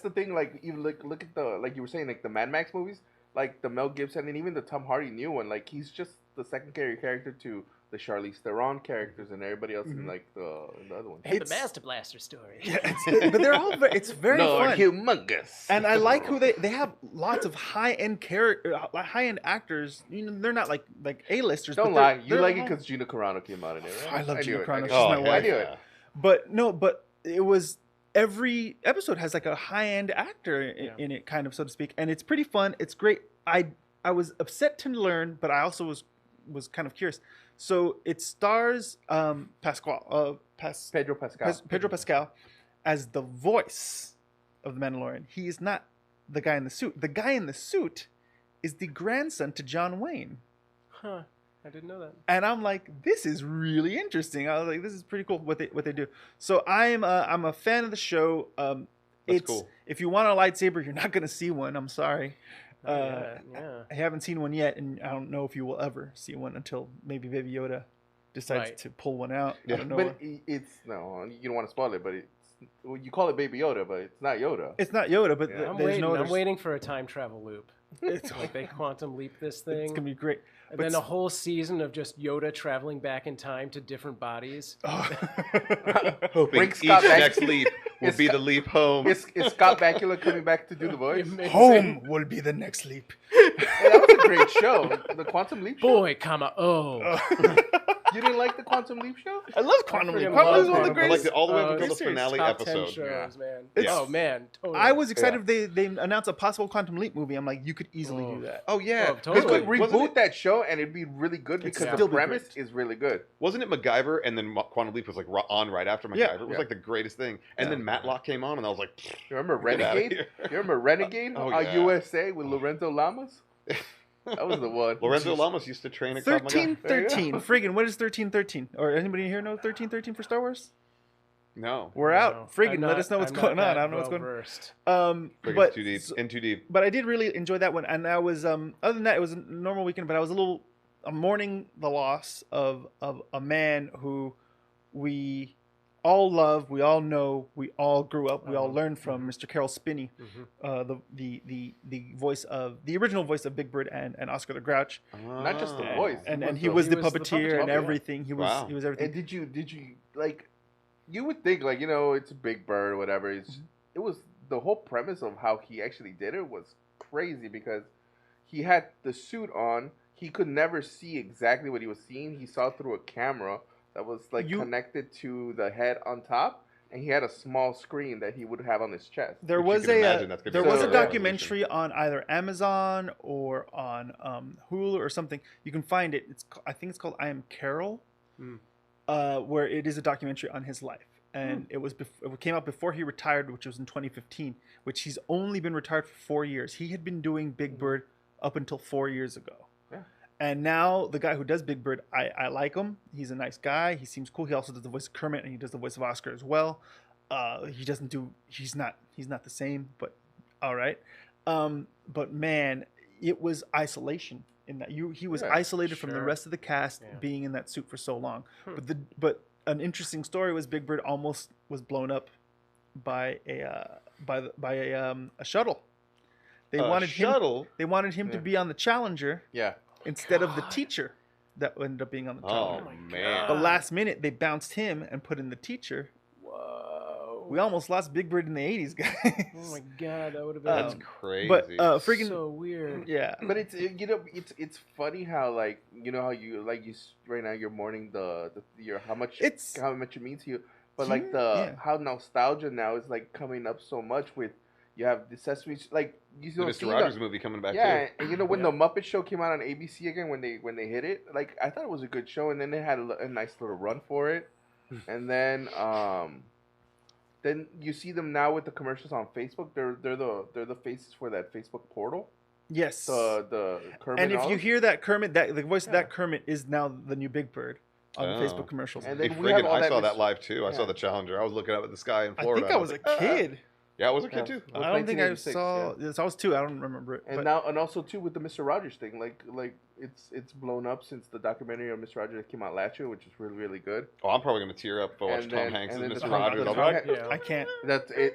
the thing. Like you look at the like you were saying like the Mad Max movies, like the Mel Gibson and even the Tom Hardy new one. Like he's just the secondary character to the Charlize Theron characters and everybody else in like the other ones. and It's- the Master Blaster story. Yeah, but they're all it's very Lord fun. humongous. And I like who they have lots of high end high end actors. You know, they're not like A-listers. Don't but lie, they're- you they're like it all- because Gina Carano came out in it. Right? I love Gina knew it. Carano. I She's knew my it. wife. I knew it. But it was every episode has like a high end actor Yeah. in it, kind of, so to speak, and it's pretty fun. It's great. I was upset to learn, but I also was kind of curious. So it stars Pedro Pascal. Pedro Pascal as the voice of the Mandalorian. He is not the guy in the suit. The guy in the suit is the grandson to John Wayne. Huh? I didn't know that. And I'm like, this is really interesting. I was like, this is pretty cool what they do. So I'm a fan of the show. That's cool. If you want a lightsaber, you're not going to see one. I'm sorry. Yeah. I haven't seen one yet, and I don't know if you will ever see one until maybe Baby Yoda decides to pull one out. Yeah. I don't know. But it's no, you don't want to spoil it, but you call it Baby Yoda, but it's not Yoda. It's not Yoda, but Yeah. I'm waiting for a time travel loop. It's, Like they quantum leap this thing. it's gonna be great. And But then a whole season of just Yoda traveling back in time to different bodies. Hoping Bring each Scott back. next leap will be the leap home. Is Scott Bakula coming back to do the voice? Amazing. Home will be the next leap. Hey, that was a great show. The Quantum Leap show. Boy, comma, You didn't like the Quantum Leap show? I love Quantum Leap. freaking Quantum Leap is love one of the Quantum I liked greatest. it all the way up Oh, until the series. finale top 10 episode. shows, man. It's- Oh, man. Totally. I was excited if they announced a possible Quantum Leap movie. I'm like, you could easily do that. Oh yeah, Oh, Because totally. we Wasn't reboot it- that show and it'd be really good because still the be premise great. is really good. Wasn't it MacGyver and then Quantum Leap was like on right after MacGyver? Yeah. It was Yeah. like the greatest thing. And then Matlock came on, and I was like, You remember Get outta Renegade? here. You remember Renegade Oh, on yeah. USA with Lorenzo Lamas? That was the one. Lorenzo Lamas used to train at Krav Maga. 1313. Friggin', what is 1313? Or anybody here know 1313 for Star Wars? No, We're No, out. Friggin', I'm let not- us know what's I'm not going on. that I don't know what's going well-versed. on. Friggin' But too deep. In too deep. but I did really enjoy that one, and I was other than that, it was a normal weekend. But I was I'm mourning the loss of a man who we all love, we all know, we all grew up, we all learned from, Mr. Carol Spinney, the voice of the original voice of Big Bird and Oscar the Grouch, Not just the voice. and he was the puppeteer and puppet. everything. He was Wow. he was everything. And did you like? You would think like it's a Big Bird or whatever. It was the whole premise of how he actually did it was crazy because he had the suit on. He could never see exactly what he was seeing. He saw through a camera that was connected to the head on top, and he had a small screen that he would have on his chest. There Which was you can imagine that's gonna there be was such a a documentary on either Amazon or on Hulu or something. You can find it. I think it's called I Am Carol, where it is a documentary on his life. And it came out before he retired, which was in 2015. Which he's only been retired for 4 years. He had been doing Big Bird up until 4 years ago. Yeah. And now the guy who does Big Bird, I like him. He's a nice guy. He seems cool. He also does the voice of Kermit and he does the voice of Oscar as well. He's not the same, but all right. But man, it was isolation in that he was isolated from the sure. rest of the cast being in that suit for so long. But an interesting story was Big Bird almost was blown up by a shuttle. They wanted him to be on the Challenger Yeah. instead of the teacher that ended up being on the Oh Challenger. man. The last minute they bounced him and put in the teacher. Whoa. We almost lost Big Bird in the 80s, guys. Oh my god, that would have been That's crazy. But freaking so weird. yeah. But it's funny how like how you right now you're mourning your how much it means to you, but like how nostalgia now is like coming up so much with you have the Sesame like the Mr. Rogers movie coming back yeah, too. and when the Muppet Show came out on ABC again when they hit it, like I thought it was a good show, and then they had a nice little run for it, and then you see them now with the commercials on Facebook. They're the faces for that Facebook portal. Yes. The Kermit And if you Oz. hear that Kermit, the voice of that Kermit is now the new Big Bird on the Facebook commercials. And Hey, then we have friggin', all I that saw mis- that live too. I saw Yeah. the Challenger. I was looking up at the sky in I Florida. think I was a kid. Yeah, I was a kid too. It was I don't think I 1986, saw. yeah. Yes, I was 2. I don't remember it. And but also too with the Mr. Rogers thing, like it's blown up since the documentary of Mr. Rogers that came out last year, which is really good. Oh, I'm probably gonna tear up if I watch And Tom then- Hanks and and then Mr. the Rogers. Tom- I'll the be like, Tom- I can't.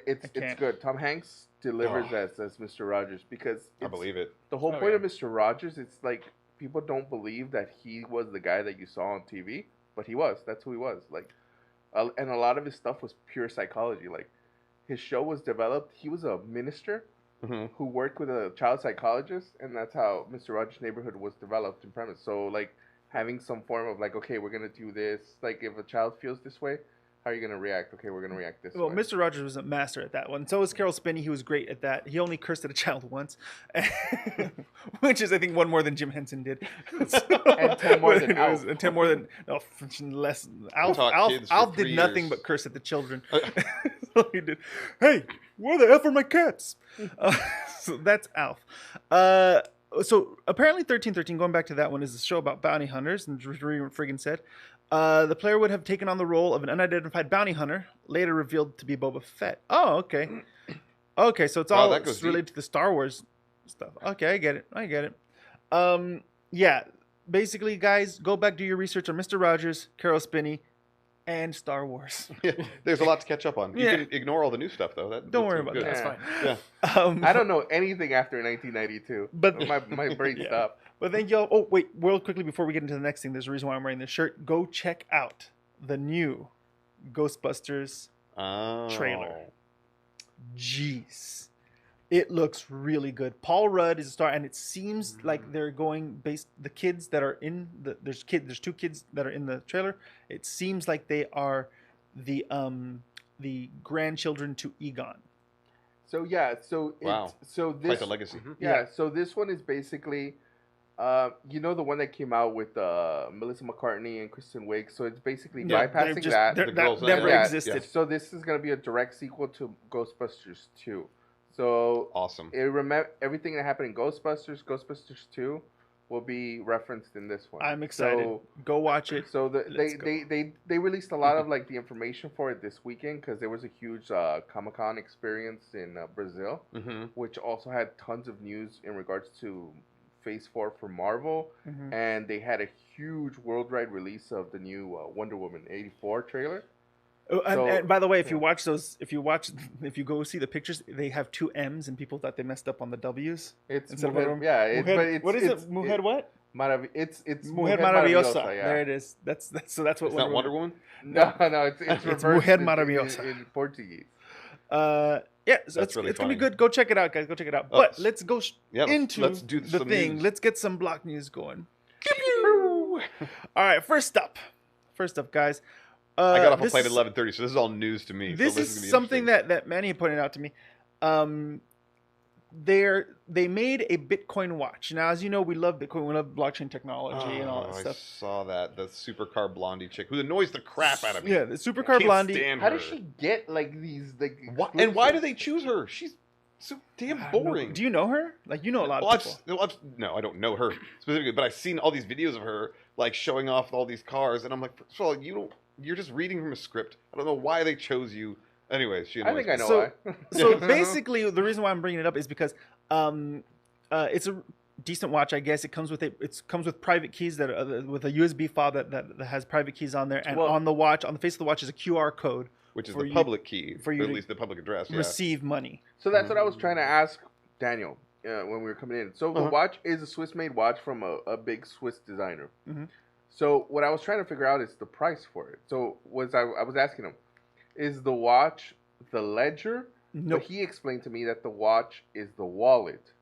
It's can't. good. Tom Hanks delivers Oh. as Mr. Rogers because I believe it. the whole Oh, point yeah. of Mr. Rogers. It's like people don't believe that he was the guy that you saw on TV, but he was. That's who he was. Like, and a lot of his stuff was pure psychology. Like, his show was developed. He was a minister Mhm. who worked with a child psychologist, and that's how Mr. Rogers' Neighborhood was developed in premise. So, like, having some form of like, okay, we're gonna do this. Like, if a child feels this way, how are you gonna react? Okay, we're gonna react this Well, way. Mr. Rogers was a master at that one. So was Carol Spinney. He was great at that. He only cursed at a child once, which is, I think, one more than Jim Henson did. And 10 more than Alf. And 10 more than less. Alf, Taught kids for Alf 3 did nothing years. but curse at the children. So he did. Hey, where the F are my cats? So that's Alf. So apparently 1313, going back to that one, is a show about bounty hunters, and friggin' said. The player would have taken on the role of an unidentified bounty hunter, later revealed to be Boba Fett. Oh, okay. Okay, so it's Wow, all that goes related to the Star Wars stuff. Okay, I get it. Yeah, basically, guys, go back, do your research on Mr. Rogers, Carol Spinney, and Star Wars. Yeah, there's a lot to catch up on. You Yeah. can ignore all the new stuff though. Don't worry about good. that. That's fine. Yeah. I don't know anything after 1992. But- my brain Yeah. stopped. But thank y'all. Oh, wait, real quickly before we get into the next thing, there's a reason why I'm wearing this shirt. Go check out the new Ghostbusters Oh. trailer. Jeez. It looks really good. Paul Rudd is a star, and it seems like they're going based the kids that are in the there's 2 kids that are in the trailer. It seems like they are the grandchildren to Egon. So yeah, Wow. so Quite this the legacy. yeah, so this one is basically, you know, the one that came out with Melissa McCartney and Kristen Wiig. So it's basically bypassing that. That girls that- never Yeah, existed. So this is gonna be a direct sequel to Ghostbusters 2. So Awesome. everything that happened in Ghostbusters 2 will be referenced in this one. I'm excited. Go watch it. So Let's go. they released a lot of like the information for it this weekend because there was a huge Comic-Con experience in Brazil, Mm-hmm. which also had tons of news in regards to Phase 4 for Marvel, Mhm. and they had a huge worldwide release of the new Wonder Woman 84 trailer. Oh, So- and by the way, if you yeah. watch those, if you go see the pictures, they have 2 M's, and people thought they messed up on the W's. It's Instead of Mujer, Wonder- yeah, Mujer- what is it? Mujer what? It's Mujer Maravillosa. yeah. There it is. That's so that's what It's not Wonder Woman. No, it's It's reversed Mujer in Maravillosa. in Portuguese. Yeah, so That's it's really gonna be funny. good. Go check it out, guys. Go check it out. Oh, But let's go Yeah, into let's do the some thing. news. Let's get some block news going. All right, first up, guys. I got off a this plane at is- 11:30, so this is all news to me. This so is gonna be something interesting. that Manny pointed out to me. They made a Bitcoin watch. Now, as you know, we love Bitcoin. We love blockchain technology and all that Oh, I stuff. saw that. The supercar blondie chick who annoys the crap out of me. Yeah, the Supercar Can't Blondie. stand How her. does she get like these like? And why do they choose her? She's so damn I don't know. boring. Do you know her? Like, you know a lot Well, of people. no, I don't know her specifically, but I've seen all these videos of her like showing off all these cars, and I'm like, first of all, you're just reading from a script. I don't know why they chose you. Anyways, she I annoys think I me. know So- why. So basically, the reason why I'm bringing it up is because it's a decent watch, I guess. It comes with private keys that are, with a USB file that has private keys on there, and Well- on the face of the watch is a QR code. Which is for the you- public key, for you or at to least the public address. Yeah. Receive money. So that's what I was trying to ask Daniel when we were coming in. So the Uh-huh. watch is a Swiss-made watch from a big Swiss designer. Mhm. So what I was trying to figure out is the price for it. So I was asking him, is the watch the ledger? No, But he explained to me that the watch is the wallet.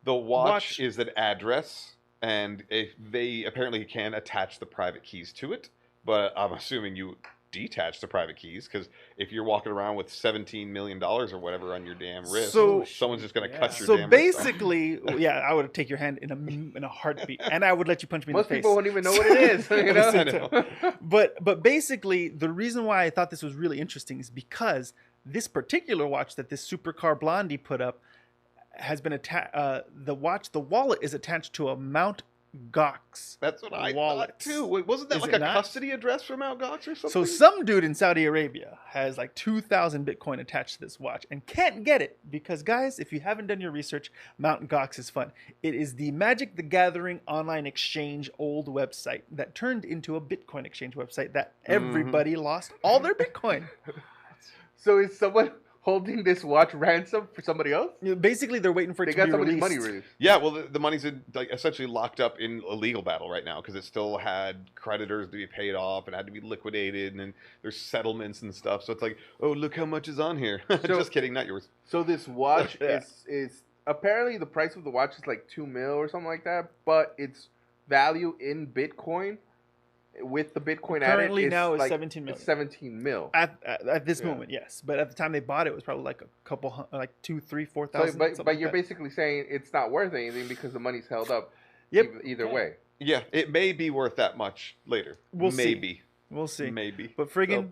The watch Watch- is an address, and if they apparently can attach the private keys to it, but I'm assuming you detach the private keys because if you're walking around with $17 million or whatever on your damn wrist, So- someone's just gonna Yeah. cut your so damn wrist off. basically, yeah, I would take your hand in a heartbeat, and I would let you punch me in Most the face. people won't even know what it is. You know? I know. But basically, the reason why I thought this was really interesting is because this particular watch that this Supercar Blondie put up has been attached. The wallet is attached to a Mount Gox. That's what I wallet. thought too. Wait, wasn't that Is like it a not? custody address for Mt. Gox or something? So some dude in Saudi Arabia has like 2,000 Bitcoin attached to this watch and can't get it because, guys, if you haven't done your research, Mt. Gox is fun. It is the Magic the Gathering online exchange old website that turned into a Bitcoin exchange website that everybody lost all their Bitcoin. So is someone holding this watch ransom for somebody else? You know, basically, they're waiting for it They to got be somebody's released. money released. Yeah, well, the money's like essentially locked up in a legal battle right now because it still had creditors to be paid off and had to be liquidated, and then there's settlements and stuff. So it's like, oh, look how much is on here. Just kidding, not yours. So this watch Yeah. is apparently the price of the watch is like 2 mil or something like that, but its value in Bitcoin with the Bitcoin Currently added now is like 17 million. It's 17 mil. At this Yeah. moment, yes, but at the time they bought it, it was probably like a couple, like 2, 3, 4 So, thousand. but you're basically saying it's not worth anything because the money's held up. Yep. Either way. Yeah, it may be worth that much later. We'll see. Maybe. We'll see. Maybe. But friggin', So-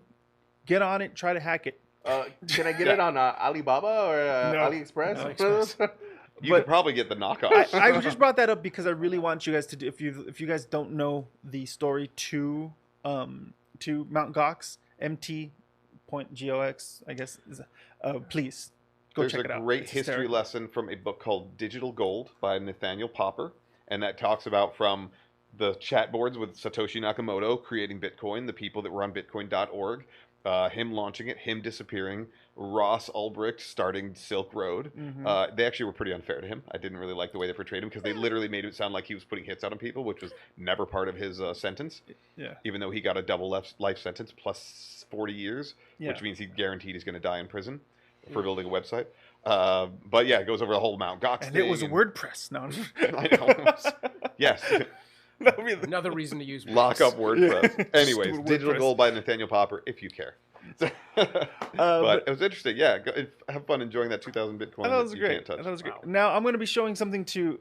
get on it, try to hack it. Can I get it on Alibaba or No. AliExpress? AliExpress. You But- could probably get the knockoff. I just brought that up because I really want you guys to do. If you guys don't know the story to Mount Gox, mt.gox, I guess, please Go There's check it a out. great It's history hysterical. lesson from a book called Digital Gold by Nathaniel Popper, and that talks about from the chat boards with Satoshi Nakamoto creating Bitcoin, the people that were on Bitcoin.org, him launching it, him disappearing, Ross Ulbricht starting Silk Road. Mhm. They actually were pretty unfair to him. I didn't really like the way they portrayed him because they literally made it sound like he was putting hits out on people, which was never part of his sentence. Yeah. Even though he got a double life sentence plus 40 years, Yeah. which means he guaranteed he's going to die in prison for building a website. But yeah, it goes over the whole Mount Gox And thing. it was WordPress. No. I know. Yes. That would be the- Another reason to use Lock up WordPress. Yeah. Anyways, Stupid Digital WordPress. Gold by Nathaniel Popper, if you care. But it was interesting. Yeah, have fun enjoying that 2,000 Bitcoin. I thought it was that you great. can't touch. I thought it was great. Wow. Now I'm going to be showing something to.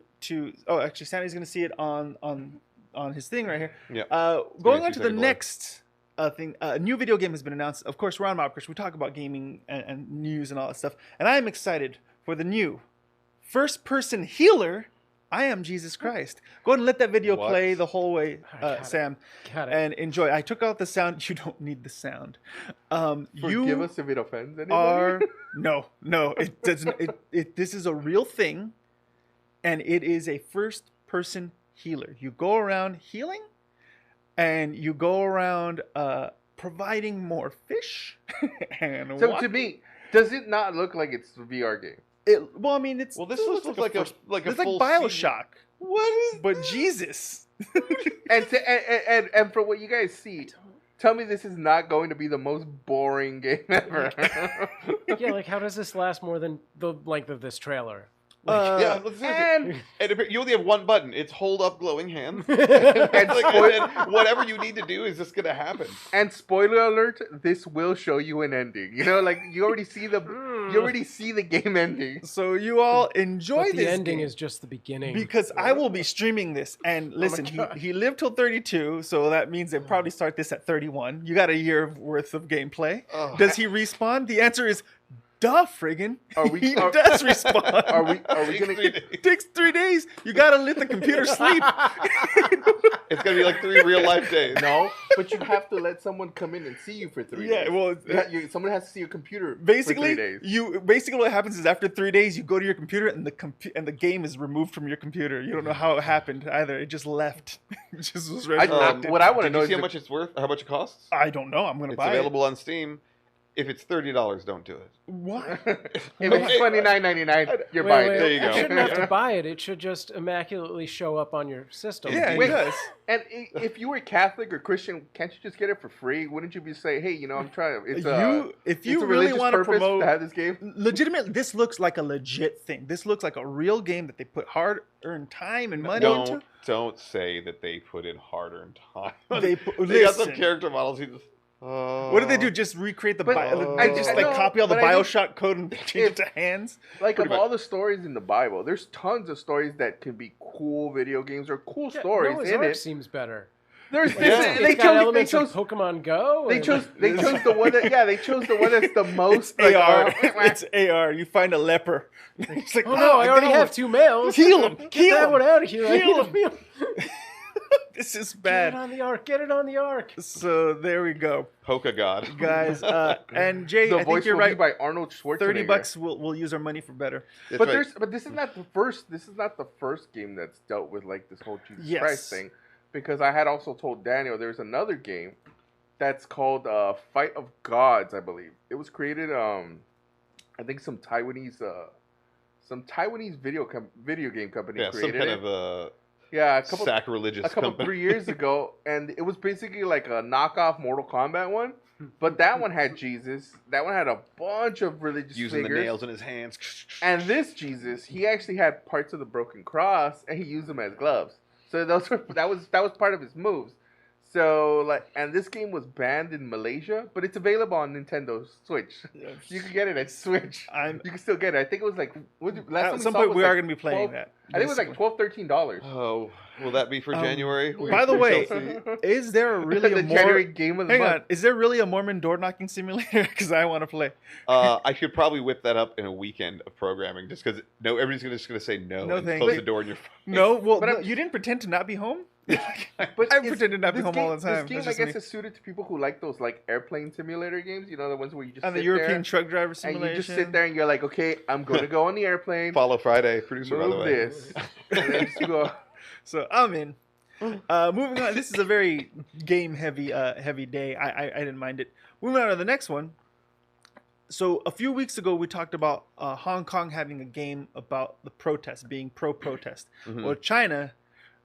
Oh, actually, Sandy's going to see it on his thing right here. Yeah. Going a on to the 2-second delay. next thing, a new video game has been announced. Of course, we're on Mobcrush. We talk about gaming and news and all that stuff. And I am excited for the new first-person healer. I am Jesus Christ. Go ahead and let that video What? play the whole way, Got it. Sam, Got it. and enjoy. I took out the sound. You don't need the sound. Forgive us if it offends anybody. Are no, it doesn't. This is a real thing, and it is a first-person healer. You go around healing, and you go around providing more fish. And So walk- to me, does it not look like it's a VR game? well, I mean, it's Well, this it looks like a first- like a it's like full Bioshock, What is? but Jesus. And from what you guys see, tell me this is not going to be the most boring game ever. Yeah, like how does this last more than the length of this trailer? Yeah, let's do it. and And you only have one button. It's hold up glowing hands. and, And spoil- then whatever you need to do is just gonna happen. and spoiler alert, this will show you an ending. You know, like you already see the game ending. So you all enjoy But this the ending game. is just the beginning. Because I will be streaming this. And listen, God. he lived till 32, so that means they probably start this at 31. You got a year worth of gameplay. Ugh. Does he respawn? The answer is, duh, friggin'. Are we- He are- does respawn. Are we Takes gonna? 3 days. It takes 3 days. You gotta let the computer sleep. It's gonna be like 3 real life days. No, but you have to let someone come in and see you for 3 Yeah, days. well, Someone has to see your computer basically, for 3 days. basically what happens is after 3 days, you go to your computer and the game is removed from your computer. You don't know how it happened either. It just left. It just was resurrected. what I want to Did know you is see how the- much it's worth? How much it costs? I don't know. I'm gonna It's buy available on Steam. If it's $30, don't do it. it. What? if it's $29.99, you're Wait, buying wait, it. There you go. You shouldn't have to buy it. It should just immaculately show up on your system. Yeah, it Wait. does. And if you were Catholic or Christian, can't you just get it for free? Wouldn't you be say, hey, I'm trying? It's If it's you a really religious want to purpose promote, to have this game. legitimately, this looks like a legit thing. This looks like a real game that they put hard-earned time and money into. Don't say that they put in hard-earned time. They got some listen. character models. Who just, What did they do? Just recreate the But, just I like know, copy all the but I think Bioshock code and change it to hands? Like Pretty of much. all the stories in the Bible, there's tons of stories that can be cool video games or cool Yeah, stories Noah's in Ark it. seems better. There's Yeah. they It's got chose elements of Pokemon Go. they and- chose the one that they chose the one that's the most It's AR. like, It's AR. You find a leper. It's like, Oh no, I already got have one. 2 males. Heal 'em, Get heal that 'em, one out of here. I heal need 'em. to feel. This is Get it bad. on the ark. Get it on the ark. So there we go, Polka God. guys. And Jay, the I think voice you're will right. be by Arnold Schwarzenegger. $30. We'll use our money for better. That's But right. this is not the first. This is not the first game that's dealt with like this whole Jesus Yes. Christ thing, because I had also told Daniel there's another game that's called Fight of Gods, I believe. It was created, I think some Taiwanese video game company Yeah, some created kind it. of Yeah, a couple sacrilegious company. 3 years ago, and it was basically like a knockoff Mortal Kombat one. But that one had Jesus. That one had a bunch of religious Using figures. the nails in his hands. And this Jesus, he actually had parts of the broken cross, and he used them as gloves. So that was part of his moves. So and this game was banned in Malaysia, but it's available on Nintendo Switch. You can get it at Switch. You can still get it. I think it was like At some point we are going to be playing that. I think it was like $12-13. Oh, will that be for January? By the We way, shall see. is there really the a January game of the Hang month. on, is there really a Mormon door knocking simulator? Because I want to play. I should probably whip that up in a weekend of programming, just because everybody's just gonna say no No and thank close you. the door in your. No, well, But no, you didn't pretend to not be home. But I it's- pretend to not be this home all the time. This game, That's I just guess, me. is suited to people who like those like airplane simulator games. You know, the ones where you just And the sit European there truck driver and simulation. you just sit there and you're like, okay, I'm going to go on the airplane. Follow Friday, producer, by the Move way. this, and then just go. So I'm in. Moving on. This is a very game heavy day. I didn't mind it. Moving on to the next one. So a few weeks ago we talked about Hong Kong having a game about the protest, being pro-protest. Mhm. Well, China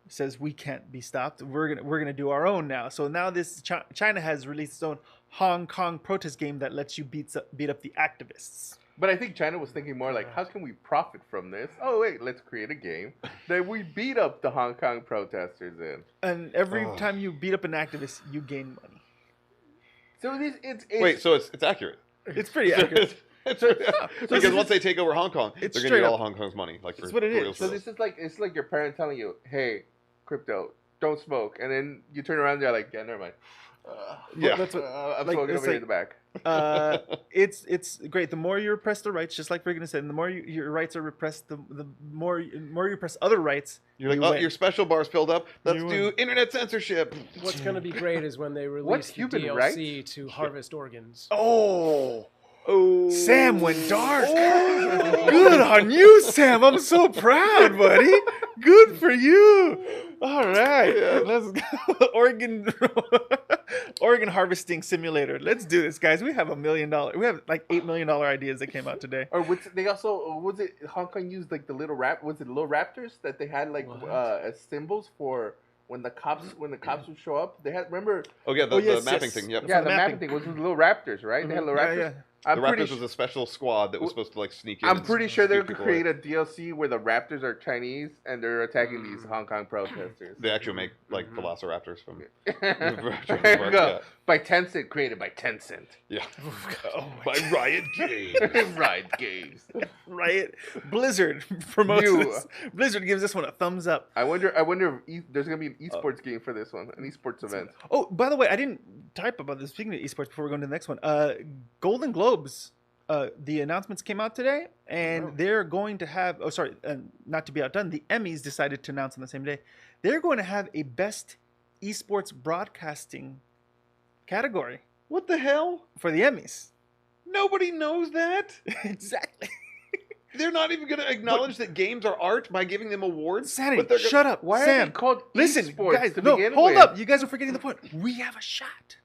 says we can't be stopped. We're gonna do our own now. So now this China has released its own Hong Kong protest game that lets you beat up the activists. But I think China was thinking more like, how can we profit from this? Oh wait, let's create a game that we beat up the Hong Kong protesters in. And every Oh. time you beat up an activist, you gain money. So this it's Wait, so it's accurate. It's pretty accurate. Because once they take over Hong Kong, they're It's going to straight get all up. Hong Kong's money. Like It's what it is. real, So for this is like it's like your parent telling you, "Hey, crypto, don't smoke," and then you turn around, and they're like, "Yeah, never mind." Yeah. That's what. I'm like, smoking it's over here like- in the back. It's great. The more you repress the rights, just like Friggin said, the more your rights are repressed, the more you repress other rights. You're like, you oh, win. your special bar's filled up. Let's You do win. internet censorship. What's going to be great is when they release the human DLC to harvest organs. Oh, Oh, Sam went dark. Good on you, Sam. I'm so proud, buddy. Good for you. All right, let's go. Oregon harvesting simulator. Let's do this, guys. We have $1 million. We have like $8 million ideas that came out today. Or they also was it Hong Kong used like the little little raptors that they had like What? as symbols for when the cops would show up. They had remember Oh yeah, the yes, mapping yes. thing. Yep. yeah the the mapping mapping. thing was the little raptors, right? They had little Yeah, raptors. yeah. I'm The pretty Raptors was a special squad that was supposed to like sneak in. I'm and pretty sure they scoop could people create away. a DLC where the raptors are Chinese and they're attacking these Hong Kong protesters. They actually make like Velociraptors from. There you go. By Tencent, created by Tencent. Yeah. Oh, By Riot Games. Riot Games. Riot Blizzard promotes You. this. Blizzard gives this one a thumbs up. I wonder if there's gonna be an esports game for this one, an esports event. Oh, by the way, I didn't type about this. Speaking of esports, before we go into the next one, Golden Globes, the announcements came out today, and they're going to have. Oh, sorry, not to be outdone, the Emmys decided to announce on the same day. They're going to have a best esports broadcasting category What the hell? for the Emmys. Nobody knows that. Exactly. They're not even going to acknowledge that games are art by giving them awards. Sanity, But they're shut up. Why are Sam, they called listen, esports guys, to no, begin hold with? up. You guys are forgetting the point. We have a shot.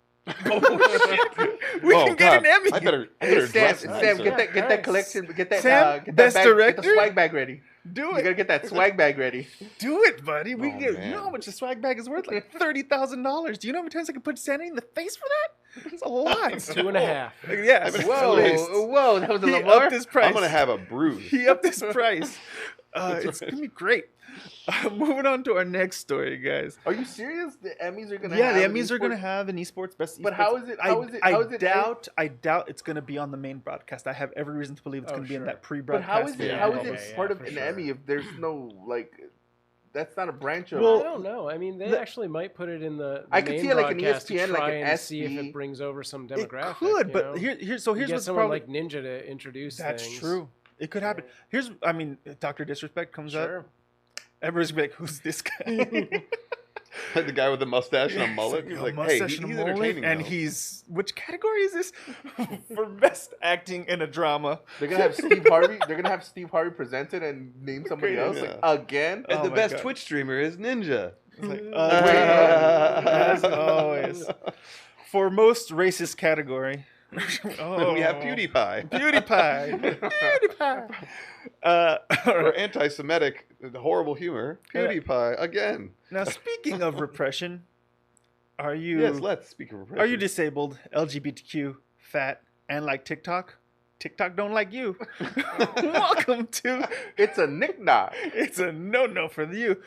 Oh, shit. We Oh, can get God. an Emmy. I better Hey, Sam, dress Sam, nicer. get that collection, get that Sam, get that best bag, get director? the swag bag ready. Do You it. gotta get that swag bag ready. Do it, buddy. We Oh, can get, you man. know how much the swag bag is worth? Like $30,000. Do you know how many times I can put Sanity in the face for that? It's a lot. 2.5. Yes. I bet- Whoa, that was a He little more. upped his price. I'm going to have a bruise. He upped his price. It's going to be great. Moving on to our next story, guys. Are you serious? The Emmys are gonna. Yeah, the have an Emmys are going to esports- have an esports best. But esports. how is it- how is it- how is it- I doubt it's going to be on the main broadcast. I have every reason to believe it's Oh, going to be in sure. that But pre-broadcast. how is it? Yeah, How is yeah, it yeah, part of for an sure. Emmy if there's no like? That's not a branch of. Well, I don't know. I mean, they the- actually might put it in the I could main see it like an broadcast ESPN, to like try an and see if SB. it brings over some It demographic. could, you but know? here's You the get someone problem. like Ninja to introduce That's things. true. It could happen. Here's, I mean, Dr. Disrespect comes up. Sure. Everybody's gonna be like, "Who's this guy?" Like the guy with the mustache and a mullet. It's He's like, like, a hey, mustache and a he's mullet, entertaining. and though. he's which category is this for best acting in a drama? They're gonna have Steve Harvey. They're gonna have Steve Harvey present it and name somebody Great, else yeah. like, again. And Oh the my best God. Twitch streamer is Ninja. It's like, As always. For most racist category, We have PewDiePie. PewDiePie. PewDiePie. For anti-Semitic, horrible humor, PewDiePie again. Now, speaking of repression, are you Yes, let's speak of repression. are you disabled, LGBTQ, fat, and like TikTok? TikTok don't like you. Welcome to It's a knick-knack. It's a no for you.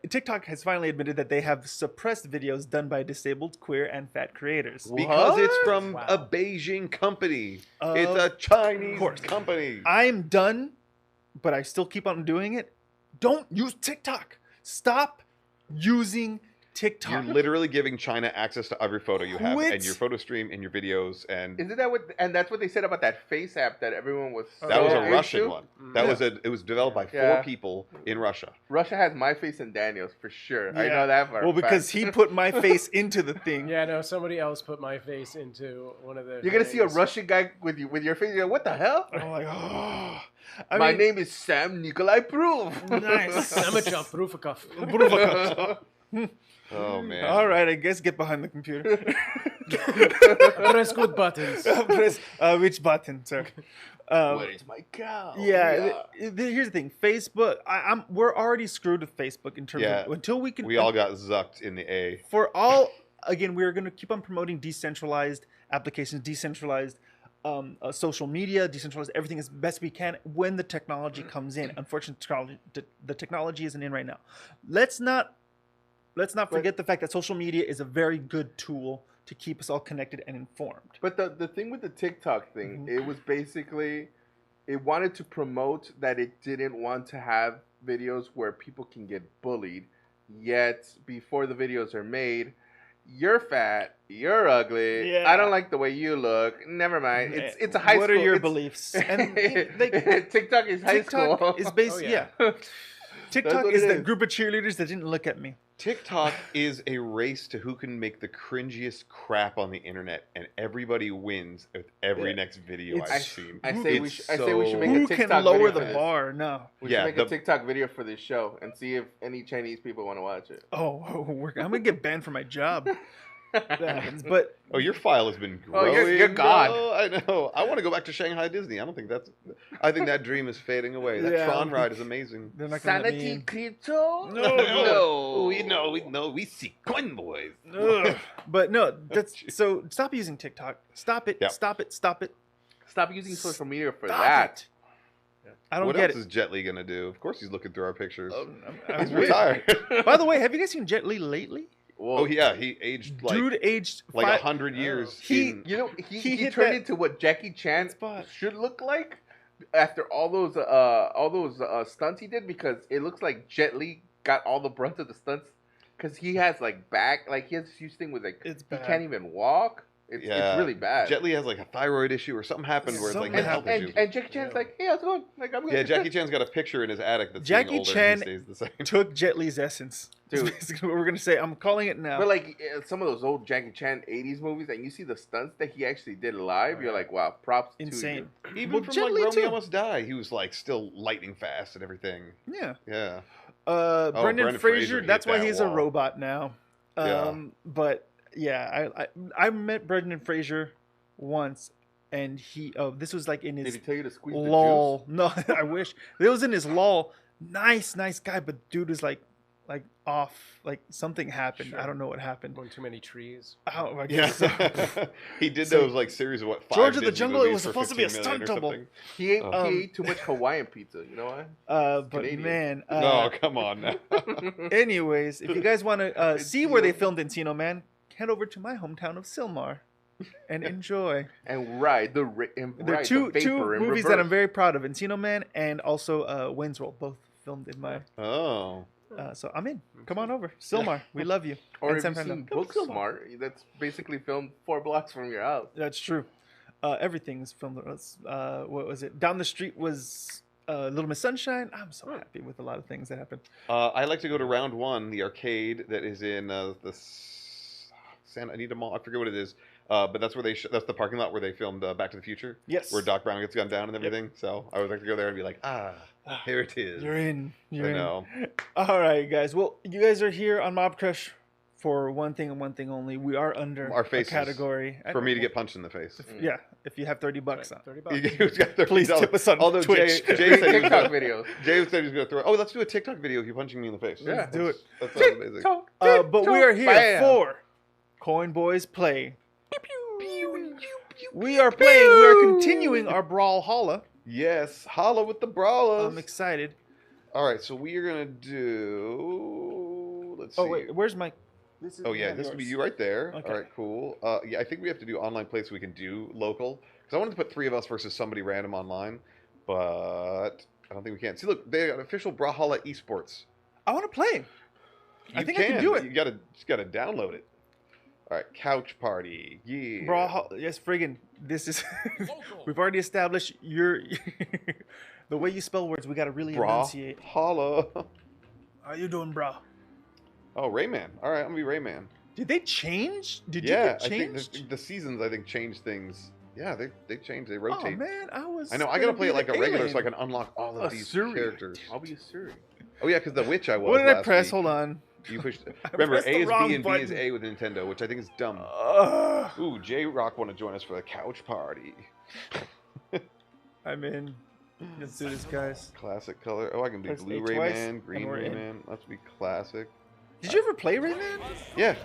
TikTok has finally admitted that they have suppressed videos done by disabled, queer, and fat creators. Because it's What? from Wow. a Beijing company. Of It's a Chinese course. company. I'm done, but I still keep on doing it. Don't use TikTok. Stop using TikTok. You're literally giving China access to every photo you have, Quit. and your photo stream, and your videos, and Isn't that what? And that's what they said about that face app that everyone was. that was so a into? Russian one. That Yeah. was it was developed by 4 Yeah. people in Russia. Russia has my face and Daniel's for sure. I Yeah. know that for a Well, because fact. he put my face into the thing. Yeah, no, somebody else put my face into one of the. You're gonna see a things. Russian guy with your face. You're like, what the hell? I'm like, oh. My name is Sam Nikolai Proof. Nice. Samacha Prufakov. Oh man! All right, I guess get behind the computer. Press good buttons. Press which button, sir? Where is my cow? Yeah, here's the thing. Facebook, we're already screwed with Facebook in terms Yeah. of until we can. We all got zucked in the A. For all again, we're going to keep on promoting decentralized applications, decentralized social media, decentralized everything as best we can when the technology comes in. Unfortunately, the technology isn't in right now. Let's not forget the fact that social media is a very good tool to keep us all connected and informed. But the thing with the TikTok thing, it was basically, it wanted to promote that it didn't want to have videos where people can get bullied. Yet, before the videos are made, you're fat, you're ugly, Yeah. I don't like the way you look. Never mind. It's a high school. What are your it's- beliefs? And TikTok is high TikTok school. is based, Oh, yeah. yeah. TikTok what is it the is. group of cheerleaders that didn't look at me. TikTok is a race to who can make the cringiest crap on the internet, and everybody wins with every Yeah. next video It's- I've seen. I say It's we should make Who a TikTok can lower video the for this. bar? No. We Yeah, should make the- a TikTok video for this show and see if any Chinese people want to watch it. Oh, I'm gonna get banned from my job. That happens, but Oh, your file has been Oh, growing. you're gone. Oh, I know. I want to go back to Shanghai Disney. I think that dream is fading away. That Yeah. Tron ride is amazing. they're not gonna let me Sanity in. crypto? No, we see Coinboys. Ugh. But no, that's so. Stop using TikTok. Stop it. Yeah. Stop it. Stop it. Stop using social media for Stop that. it. I don't What get else it. is Jet Li gonna do? Of course, he's looking through our pictures. I He's wish. retired. By the way, have you guys seen Jet Li lately? Whoa. Oh yeah, he aged like Dude aged like five- 100 years. He- in- You know, He he hit turned that into what Jackie Chan spot. should look like after all those stunts he did, because it looks like Jet Li got all the brunt of the stunts, because he has like back, like he has this huge thing with like It's he bad. can't even walk. It's really bad. Jet Li has like a thyroid issue or something happened where it's like Something a health and, issue. and Jackie Chan's like, hey, how's it going? Like, I'm good. Yeah, Jackie Chan's got a picture in his attic that's Jackie getting older Chan and he stays the same. Took Jet Li's essence. That's Dude. basically what we're gonna say. I'm calling it now. But like some of those old Jackie Chan 80s movies, and you see the stunts that he actually did live, you're like, wow, props Insane. to you. Even Well, from Jet like Li, Romeo too. Must Die, he was like still lightning fast and everything. Yeah. Yeah. Brendan Brendan Fraser. Fraser That's hit why that he's a wall. robot now. Yeah. But yeah, I met Brendan Fraser once, and he this was like in Did his he tell you to squeeze lull. No, I wish it was in his lull. Nice guy, but dude was like off. Like something happened. Sure. I don't know what happened. Going too many trees. Oh, I Yeah. guess so. He did So, those like series of what? 5 George of the Disney Jungle, it movies was for supposed to be a 15 million stunt or double. something. He ate too much Hawaiian pizza. You know why? But Canadian. man. No, come on now. Anyways, if you guys want to see where they Encino. filmed Encino Man, head over to my hometown of Silmar and enjoy. And ride the There are two vapor in movies that reverse. I'm very proud of: Encino Man and also Wayne's World, both filmed in my. Oh. So I'm in. Come on over, Silmar. We love you. Or And have San you seen Fernando. Booksmart? That's basically filmed 4 blocks from your house. That's true. Everything's filmed. What was it? Down the street was Little Miss Sunshine. I'm so happy with a lot of things that happened. I like to go to Round One, the arcade that is in Santa Anita Mall. I forget what it is, but that's where that's the parking lot where they filmed Back to the Future, Yes. where Doc Brown gets gunned down and everything. So I would like to go there and be like, here it is. You're in. You're I in. know. All right, guys. Well, you guys are here on Mobcrush for one thing and one thing only. We are under Our a faces. category. For me to get punched in the face. Yeah, if you have $30 on. 30 bucks. He's got $30. Please tip us on Although Twitch. Jay said he was TikTok gonna, videos. Jay said he was going to throw. Oh, let's do a TikTok video of you punching me in the face. Yeah. Let's do it. That sounds amazing. TikTok, But we are here bam. for Coinboys Play. We are playing. We are continuing our Brawlhalla. Yes, holla with the brawlers. I'm excited. All right, so we are gonna do. Let's see. Oh wait, where's my? This is. Oh yeah, this would be you right there. Okay. All right, cool. Yeah, I think we have to do online play so we can do local. Because I wanted to put 3 of us versus somebody random online, but I don't think we can. See, look, they got official Brawlhalla esports. I want to play. I think I can do it. You just gotta download it. All right, couch party. Yeah. Brawlhalla. Yes, friggin'. This is. We've already established your. The way you spell words, we gotta really enunciate. Brawlhalla. How you doing, bro? Oh, Rayman. All right, I'm gonna be Rayman. Did they change? Did you Yeah, get I think changed? the seasons changed things. Yeah, they changed. They Oh rotate. man, I was. I know. I gonna gotta play be it like the a regular alien. so I can unlock all of these Suri. characters. I'll be a Suri. Oh yeah, because the witch I was. What did I last press? week. Hold on. You pushed. I Remember, pressed A the is wrong B and B is button. A with Nintendo, which I think is dumb. Ugh. Ooh, J Rock want to join us for the couch party. I'm in. Let's do this, guys. Classic color. Oh, I can be Press blue A twice, Rayman, green and we're in. Rayman. Let's be classic. Did you ever play Rayman? Yeah,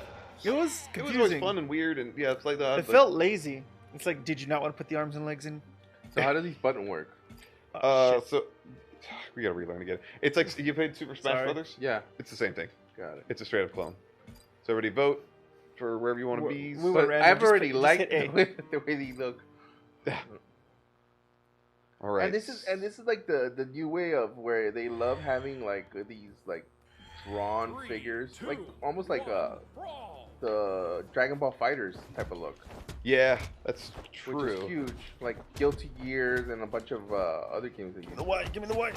It was it was confusing. always fun and weird, and yeah, it's like that. It felt lazy. It's like, did you not want to put the arms and legs in? So how does these button work? Shit. So we gotta relearn again. It's like you played Super Smash Sorry. Brothers. Yeah, It's the same thing. got it. It's a straight up clone. So everybody vote for wherever you want to be. we went But random, I've just already hit- just liked hit A. the way they look. All right. And this is like the new way of where they love having like these like drawn figures, like almost like the Dragon Ball Fighters type of look, Yeah, that's which is true. huge. Like Guilty Gears and a bunch of other games that use. The white. Give me the white.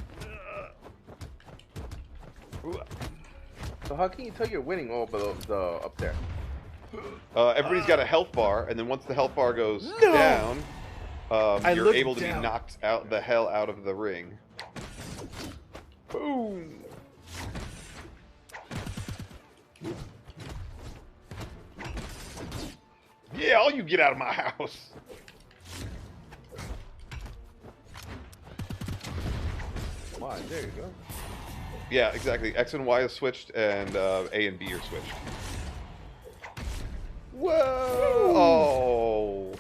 So how can you tell you're winning? Oh, below the up there. Everybody's got a health bar, and then once the health bar goes No! down, I you're looked able to be down. knocked out the hell out of the ring. Boom! Yeah, all you get out of my house. Wow, there you go. Yeah, exactly. X and Y is switched, and A and B are switched. Whoa! Oh!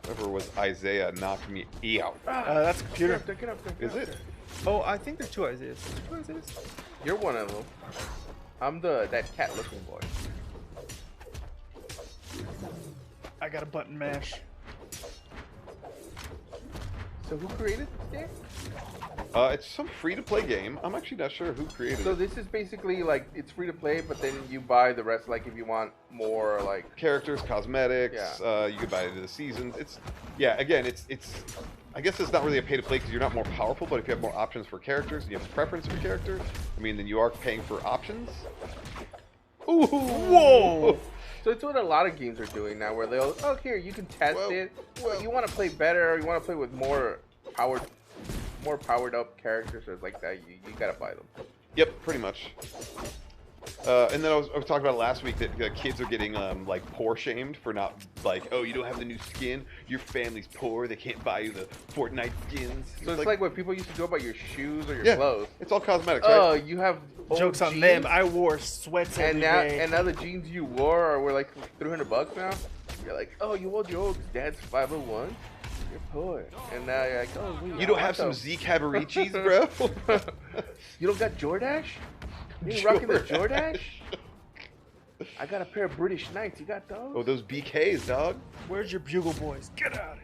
Whoever was Isaiah knocked me out. That's a computer. Get up there, get up there. Get Is up it? there. Oh, I think there's two Isaiahs. Two Isaiahs? You're one of them. I'm that cat looking boy. I got a button mash. So who created this game? It's some free-to-play game. I'm actually not sure who created So it. this is basically like it's free to play, but then you buy the rest. Like if you want more, like Characters, cosmetics. Yeah. You could buy it into the seasons. It's again, it's. I guess it's not really a pay-to-play because you're not more powerful. But if you have more options for characters, and you have preference for characters. I mean, then you are paying for options. Ooh! Whoa! so it's what a lot of games are doing now, where they'll here you can test Well, it. But you want to play better, or you want to play with more powered up characters or like that. You gotta buy them. Yep, pretty much. And then I was talking about last week that kids are getting like poor shamed for not like, oh, you don't have the new skin, your family's poor, they can't buy you the Fortnite skins. So it's like what people used to do about your shoes or your Yeah, clothes. it's all cosmetics, right? Oh, you have old Jokes on jeans, them. I wore sweats and every day. now the jeans you wore were like $300 now. You're like, oh, you wore your old dad's 501. You're poor, and now you're like, oh, wait, You don't I have some want Zeke Habarichis, bro? those. You don't got Jordache? You ain't rocking the Jordache? I got a pair of British Knights. You got those? Oh, those BKs, dog. Where's your bugle boys? Get out of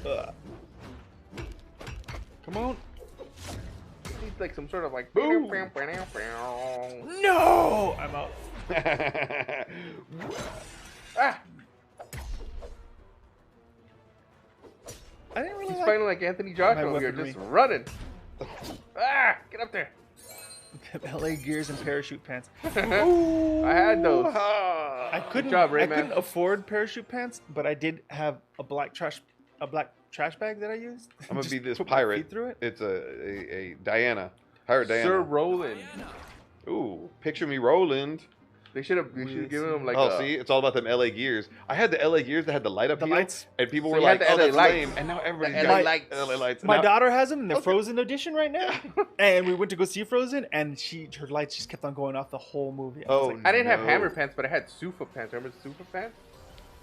here. Come on. It's like some sort of like. Boom. No! I'm out. Ah! I didn't really He's like fighting like Anthony Joshua my over here, weaponry. just running. Ah! Get up there. LA gears and parachute pants. I had those. I couldn't. job, I Rayman. couldn't afford parachute pants, but I did have a black trash bag that I used. I'm gonna Just be this put my pirate. feet through it. It's a Diana. Pirate Diana. Sir Roland. Ooh, picture me Roland. They should have given him like Oh, see, it's all about them LA gears. I had the LA gears that had the light up The heel, lights. and people So were you had like, the "Oh, LA that's lights. lame." And now everybody's The got LA lights. LA lights. My Now- daughter has them. They're Okay. Frozen edition right now, and we went to go see Frozen, and her lights just kept on going off the whole movie. I was Oh, like, I didn't have No. hammer pants, but I had Sufa pants. Remember the Sufa pants?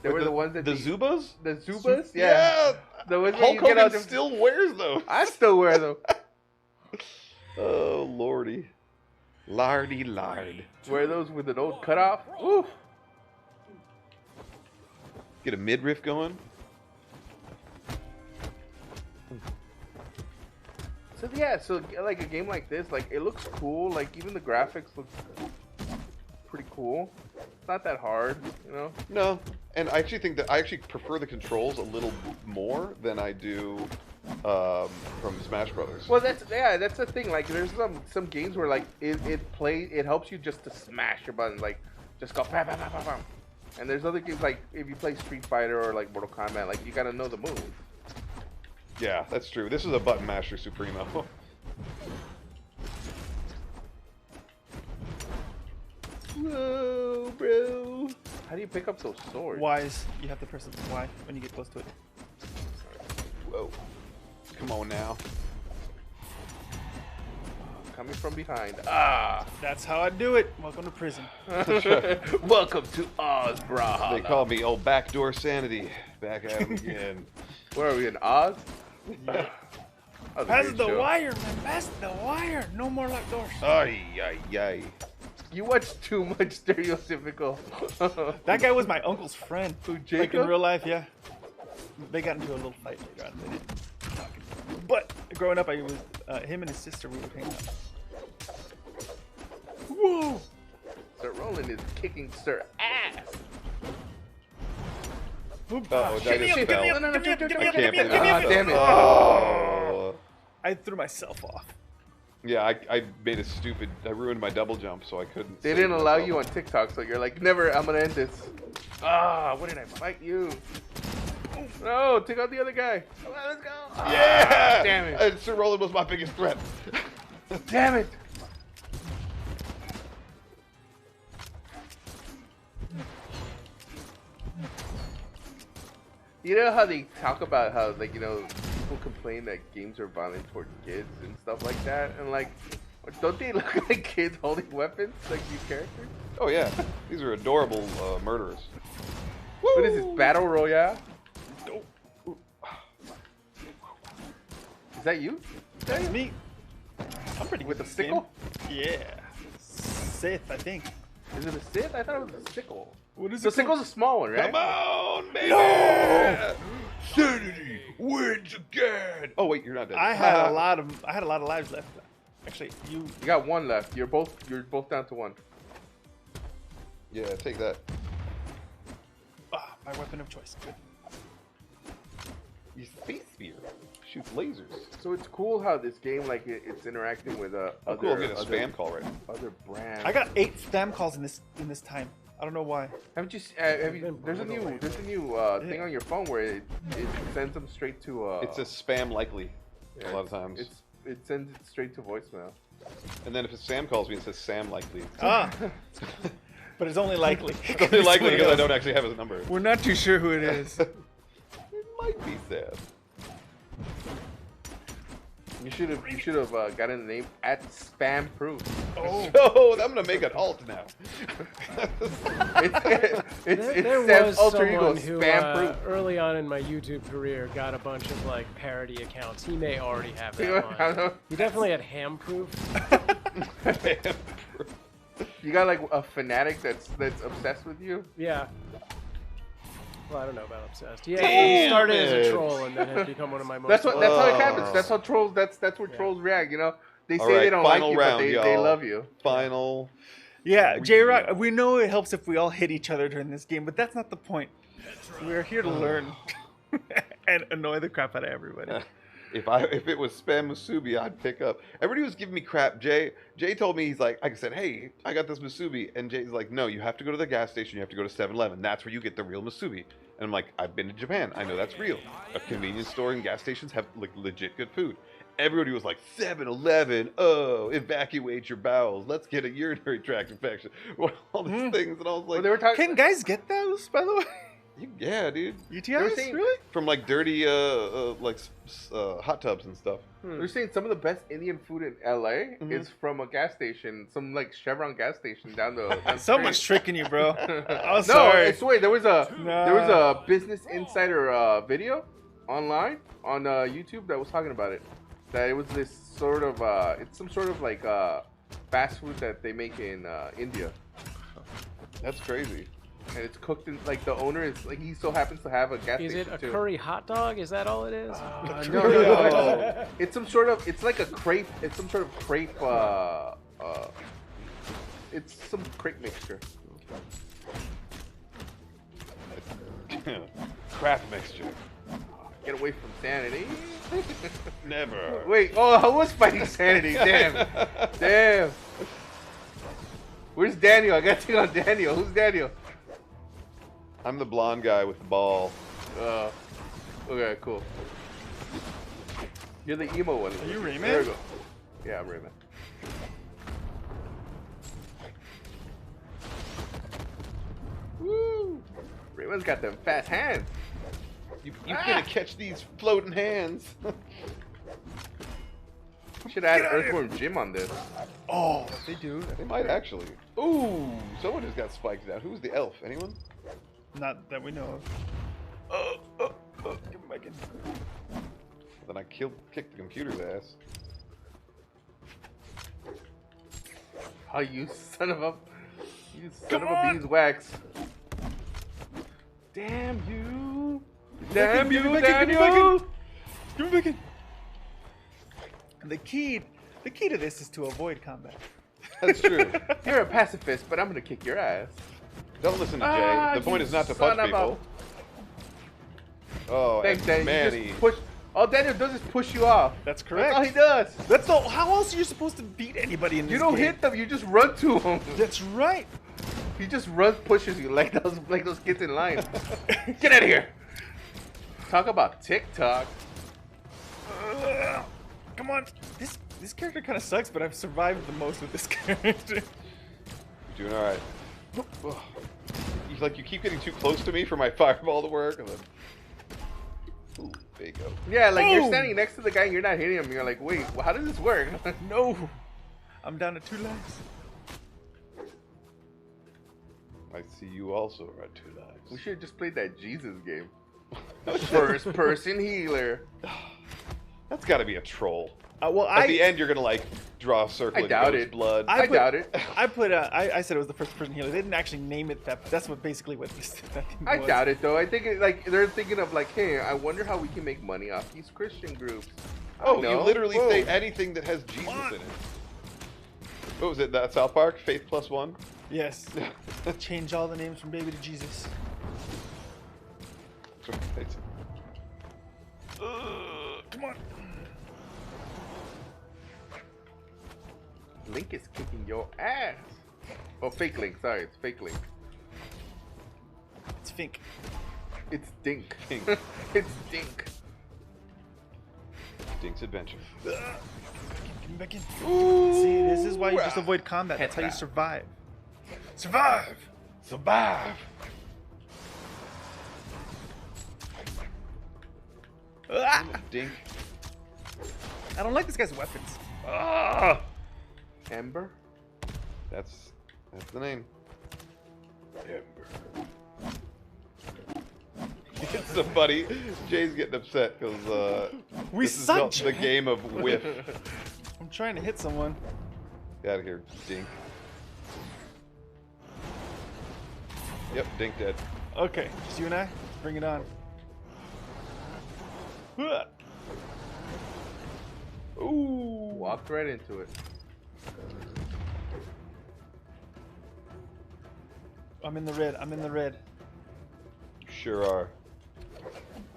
They were the ones that the Zubas. The Zubas? Yeah. The ones that Hulk you get out Hogan of- still wears those. I still wear them. Oh lordy, lardy lard. Wear those with an old cutoff. Ooh. Get a midriff going. So yeah, so like a game like this, like it looks cool. Like even the graphics look pretty cool. It's not that hard, you know. No, and I actually think that I actually prefer the controls a little more than I do from Smash Brothers. Well, that's the thing. Like there's some games where like it helps you just to smash your button, like just go bam bam bam bam bam. And there's other games like if you play Street Fighter or like Mortal Kombat, like you gotta know the move. Yeah, that's true. This is a button masher supremo. Whoa, bro! How do you pick up those swords? Wise. You have to press Y when you get close to it. Whoa! Come on now. Coming from behind. Ah! That's how I do it. Welcome to prison. Welcome to Oz, Brawlhalla. They call me old backdoor sanity. Back at him again. Where are we in Oz? Yeah. That was a Pass great the show. wire, man. Pass the wire. No more locked doors. Ay, ay, ay. You watch too much stereotypical. That guy was my uncle's friend. Who, Like Jacob? in real life, yeah. They got into a little fight later on. They didn't talk anymore. But growing up, I was him and his sister. We would hang out. Whoa! Sir Roland is kicking Sir ass. Oh, Shit, that just shit, fell. no, I give me can't up. believe Ah, it. damn it. Oh. I threw myself off. Yeah, I made a stupid. I ruined my double jump, so I couldn't. They save didn't allow myself. you on TikTok, so you're like, never, I'm gonna end this. Ah, what did I fight you? No, take out the other guy. Come on, let's go. Ah, Yeah! damn it. And Sir Roland was my biggest threat. Damn it. You know how they talk about how, like, you know, people complain that games are violent toward kids and stuff like that? And, like, don't they look like kids holding weapons, like these characters? Oh yeah, these are adorable murderers. What is this, Battle Royale? Is that you? That's me. I'm pretty With good the at this game. sickle? Yeah. Sith, I think. Is it a Sith? I thought it was a sickle. What is The it? sickle's a small one, right? Come on, baby! No! Sanity wins again. Oh wait, you're not dead. I had a lot of lives left. Actually, you. You got one left. You're both down to one. Yeah, take that. My weapon of choice. Good. You space spear shoots lasers. So it's cool how this game, like, it's interacting with Oh, other, cool. I'm getting a other, spam call right now. other brands. I got 8 spam calls in this time. I don't know why. Haven't you? Have you? There's a new thing on your phone where it sends them straight to. It's a spam likely yeah, a lot of times. it sends it straight to voicemail. And then if Sam calls me, it says Sam likely. Ah. But it's only likely. It's only likely because I don't actually have his number. We're not too sure who it is. It might be Sam. You should have gotten the name at Spam Proof. Oh. So I'm gonna make an alt now. It's There Sam's was alter ego, someone who, Spam Proof. early on in my YouTube career, got a bunch of like parody accounts. He may already have that one. He definitely had Ham Proof. You got like a fanatic that's obsessed with you. Yeah. Well, I don't know about obsessed. He Damn started as it. a troll and then had become one of my most. That's how it Oh. happens. That's how trolls. That's where trolls react. You know, they say All right, they don't like final you, round, but they y'all. love you. Final. Yeah, J Rock. We know it helps if we all hit each other during this game, but that's not the point. We're here to learn and annoy the crap out of everybody. If it was Spam Musubi, I'd pick up. Everybody was giving me crap. Jay told me, he's like, I said, hey, I got this Musubi. And Jay's like, no, you have to go to the gas station. You have to go to 7-Eleven. That's where you get the real Musubi. And I'm like, I've been to Japan. I know that's real. A convenience store and gas stations have like legit good food. Everybody was like, 7-Eleven, oh, evacuate your bowels. Let's get a urinary tract infection. All these things. And I was Well, like, they were talking. Can guys get those, by the way? yeah, dude. UTIs? saying- Really? From like dirty hot tubs and stuff. They're saying some of the best Indian food in LA is from a gas station, some like Chevron gas station down the. down the Someone's street. tricking you, bro. I'm No, sorry. I swear there was a Nah. Business Insider video online on YouTube that was talking about it. That it was this sort of it's some sort of like fast food that they make in India. That's crazy. and it's cooked in like the owner is like he so happens to have a gas Is it station a too. curry hot dog? Is that all it is? No. It's some sort of. It's like a crepe. It's some sort of crepe. It's some crepe mixture. Crap mixture. Get away from sanity. Never. Wait. Oh, I was fighting sanity. Damn. Damn. Where's Daniel? I got to on Daniel. Who's Daniel? I'm the blonde guy with the ball. Okay, cool. You're the emo one. Are you Rayman? There we go. Yeah, I'm Rayman. Woo! Rayman's got them fast hands. You gonna catch these floating hands? Should add Earthworm Jim on this. Oh, they do. They might actually. Ooh, someone just got spiked out. Who's the elf? Anyone? Not that we know of. Give him back in. Then I kicked the computer's ass. Oh, you son of a beeswax. Damn you. Damn you, Daniel. Give me back in. And the key to this is to avoid combat. That's true. You're a pacifist, but I'm gonna kick your ass. Don't listen to Jay. The point is not to punch people. Oh, Thanks, Daniel. man, You just push. All Daniel does is push you off. That's correct. That's all he does. That's no. How else are you supposed to beat anybody in this You don't game? hit them. You just run to them. That's right. He just runs, pushes you like those kids in line. Get out of here. Talk about TikTok. Come on. This character kind of sucks, but I've survived the most with this character. You're doing all right. You keep getting too close to me for my fireball to work. And then... Ooh, there you go. Yeah, like you're Boom. standing next to the guy and you're not hitting him. You're like, wait, well, how does this work? No. I'm down to 2 lives. I see you also are at 2 lives. We should have just played that Jesus game. First person healer. That's got to be a troll. Well, At the end, you're gonna like draw a circle I and doubt goes it. blood. I doubt it. I said it was the first person healer. They didn't actually name it that. That's what basically what this that thing I was. doubt it though. I think like they're thinking of like, hey, I wonder how we can make money off these Christian groups. Oh, you literally Whoa. say anything that has Jesus in it. What was it? That South Park? Faith Plus One? Yes. Change all the names from baby to Jesus. Come on. Link is kicking your ass. Oh, fake Link. Sorry, it's fake Link. It's Fink. It's Dink. Dink. It's Dink. Dink's Adventure. Get me back in. See, this is why you just avoid combat. That's how you Headshot. survive. Survive! Survive! Ah! Dink. I don't like this guy's weapons. Ah! Ember. That's the name. Ember. Somebody, Jay's getting upset because We this suck, is the Jay. game of whiff. I'm trying to hit someone. Get out of here, Dink. Yep, Dink dead. Okay, just you and I. Bring it on. Ooh. Walked right into it. I'm in the red. I'm in the red. Sure are.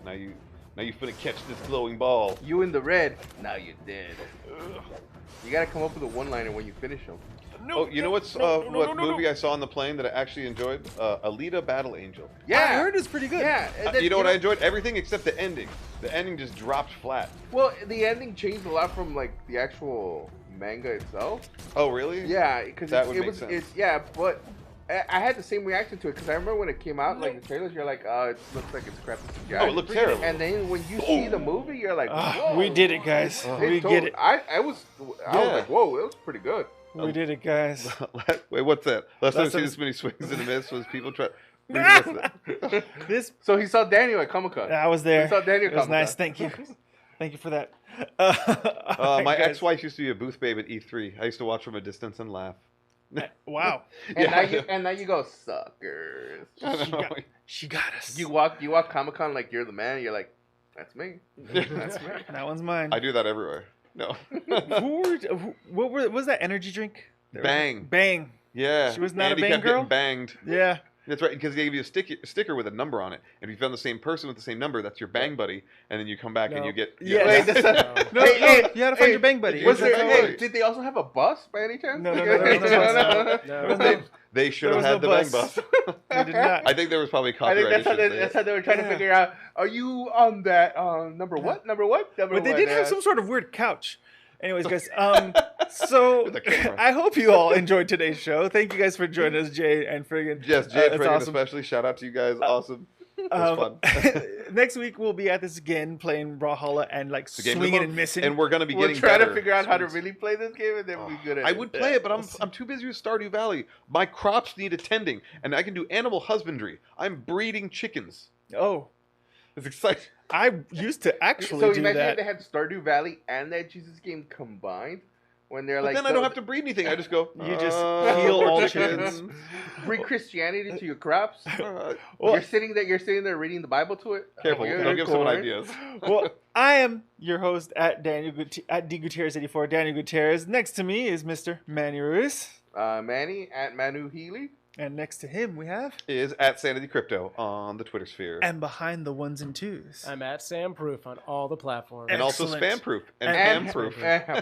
Now you finna catch this glowing ball. You in the red. Now you're dead. You gotta come up with a one-liner when you finish them. Oh, you know what movie I saw on the plane that I actually enjoyed? Alita Battle Angel. Yeah, I heard it's pretty good. Yeah, and then, You know what I enjoyed? Everything except the ending. The ending just dropped flat. Well, the ending changed a lot from like the actual manga itself. Oh, really? Yeah, because That would it make was. sense. It's yeah, but I had the same reaction to it because I remember when it came out, like the trailers, you're like, oh, it looks like it's crap. Oh, it looked terrible. And then when you see the movie, you're like, whoa. We did it, guys. We get it. I was like, whoa, it was pretty good. We did it, guys. Wait, what's that? Last time I Last seen time- this many swings and a miss was people try. This. So he saw Daniel at Comic Con. I was there. We saw Daniel It was Comic-Con. nice. Thank you. Thank you for that. My ex-wife used to be a booth babe at E3. I used to watch from a distance and laugh. Wow. And now you go suckers. I know. She got us. You walk Comic-Con like you're the man. You're like, that's me. That's me. That one's mine. I do that everywhere. No. What was that energy drink? Bang. Bang. Yeah. She was not Andy a bang kept girl? getting banged. Yeah. That's right, because they give you a sticker with a number on it. And if you found the same person with the same number, that's your bang buddy. And then you come back and No. you get... Yeah. Wait, this, No, Hey, you had to find your bang buddy. Was That's there? right. Hey, did they also have a bus by any chance? No. They should There have was had no the bang bus. bus. They did not. I think there was probably I copyright think that's issues. how they were trying to figure out. Are you on that number what? Number what? Number But they what? did have Yeah. some sort of weird couch. Anyways, guys, so With a camera. I hope you all enjoyed today's show. Thank you guys for joining us, Jay and Friggin. Yes, Jay and It's Friggin awesome. especially. Shout out to you guys. Awesome. It was fun. Next week we'll be at this again, playing Brawlhalla and like The game of the swinging month. and missing. And we're going to be We'll getting try better. to figure out how to really play this game, and then we'll be good at it. I would play it, but I'm too busy with Stardew Valley. My crops need attending, and I can do animal husbandry. I'm breeding chickens. Oh, It's exciting. I used to actually So do imagine if that. they had Stardew Valley and that Jesus game combined, when they're But like, then I don't have to breed anything. I just go. You just heal more all chickens. bring Christianity to your crops. Uh, Well, You're sitting there reading the Bible to it. Careful, You're don't give someone corn. ideas. well, I am your host at D Gutierrez 84. Daniel Gutierrez. Next to me is Mr. Manny Ruiz, Manny at Manu Healy. and next to him we have, Is at Sanity Crypto on the Twitter sphere. and behind the ones and twos. I'm at Sam Proof on all the platforms. And also Excellent. spam proof and And ham proof.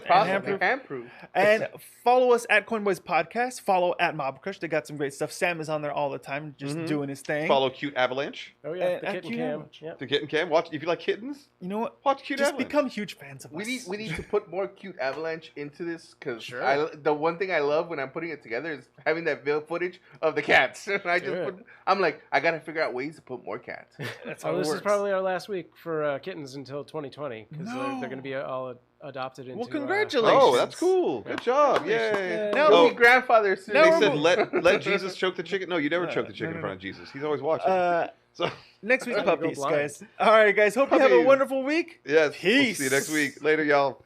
Possibly Handproof. handproof. And follow us at Coinboys Podcast. Follow at Mobcrush. They got some great stuff. Sam is on there all the time, just Mhm. doing his thing. Follow Cute Avalanche. Oh yeah, And the at kitten Q cam. Avalanche. Yep. The kitten cam. Watch if you like kittens. You know what? Watch Cute Just Avalanche. become huge fans of We us. need to put more Cute Avalanche into this because Sure. the one thing I love when I'm putting it together is having that footage of the cats. Good. I'm like, I gotta figure out ways to put more cats. That's how Oh, it this works. is probably our last week for kittens until 2020 because No. they're going to be all adopted into. Well, congratulations. Oh, that's cool. Good job. Yay. Yay. Now We'll Oh, be grandfathers soon. now they we're said mo- let Jesus choke the chicken. No, you never No, choke the chicken no, in no. front of Jesus. He's always watching. So next week's Go puppies, blind. guys. All right, guys. Hope you have a Puppies. wonderful week. Yes. Peace. We'll see you next week. Later, y'all.